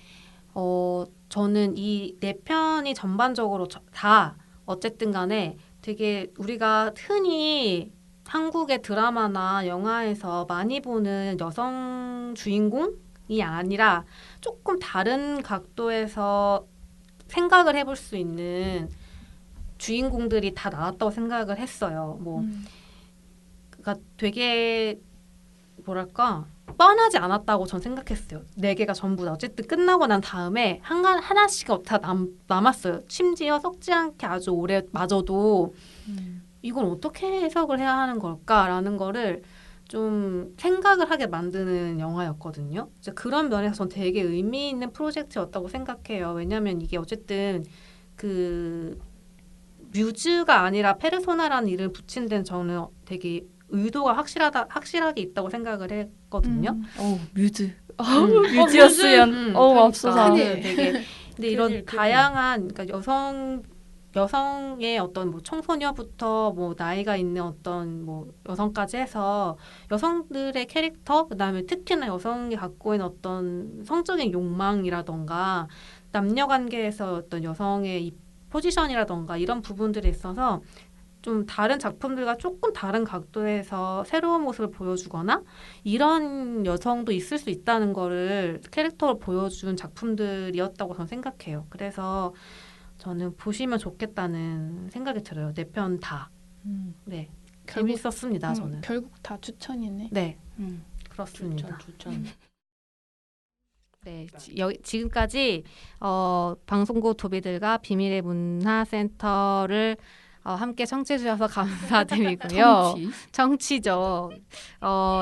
저는 이 4편이 전반적으로 다 어쨌든 간에 되게 우리가 흔히 한국의 드라마나 영화에서 많이 보는 여성 주인공이 아니라 조금 다른 각도에서 생각을 해볼 수 있는 주인공들이 다 나왔다고 생각을 했어요. 그러니까 되게 뭐랄까 뻔하지 않았다고 전 생각했어요. 4개가 전부 다 어쨌든 끝나고 난 다음에 하나씩 다 남았어요. 심지어 썩지 않게 아주 오래 마저도 이걸 어떻게 해석을 해야 하는 걸까라는 거를 좀 생각을 하게 만드는 영화였거든요. 그런 면에서 전 되게 의미 있는 프로젝트였다고 생각해요. 왜냐하면 이게 어쨌든 그 뮤즈가 아니라 페르소나라는 이름을 붙인 데는 저는 되게 의도가 확실하게 있다고 생각을 했거든요. 뮤즈. 뮤즈였으면 맙소사. 되게 근데 이런 다양한 그러니까 여성의 어떤 뭐 청소녀부터 뭐 나이가 있는 어떤 뭐 여성까지 해서 여성들의 캐릭터 그다음에 특히나 여성이 갖고 있는 어떤 성적인 욕망이라던가 남녀 관계에서 어떤 여성의 이 포지션이라던가 이런 부분들에 있어서 좀 다른 작품들과 조금 다른 각도에서 새로운 모습을 보여주거나 이런 여성도 있을 수 있다는 거를 캐릭터로 보여준 작품들이었다고 저는 생각해요. 그래서 저는 보시면 좋겠다는 생각이 들어요. 4편 다. 네, 재밌었습니다. 저는. 결국 다 추천이네. 네, 그렇습니다. 추천. 네, 지금까지 방송국 도비들과 비밀의 문화센터를 함께 청취해 주셔서 감사드리고요. 청취죠.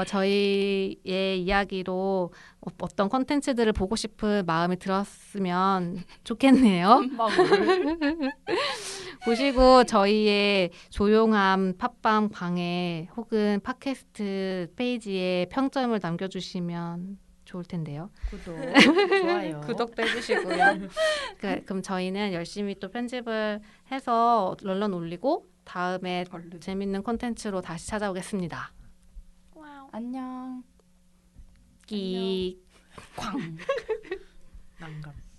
저희의 이야기로 어떤 콘텐츠들을 보고 싶은 마음이 들었으면 좋겠네요. 보시고 저희의 조용함 팟빵 방에 혹은 팟캐스트 페이지에 평점을 남겨주시면 좋을 텐데요. 구독, 좋아요. 구독도 해주시고요. 그럼 저희는 열심히 또 편집을 해서 런런 올리고 다음에 재밌는 콘텐츠로 다시 찾아오겠습니다. 안녕. 끼. 쾅. 난감.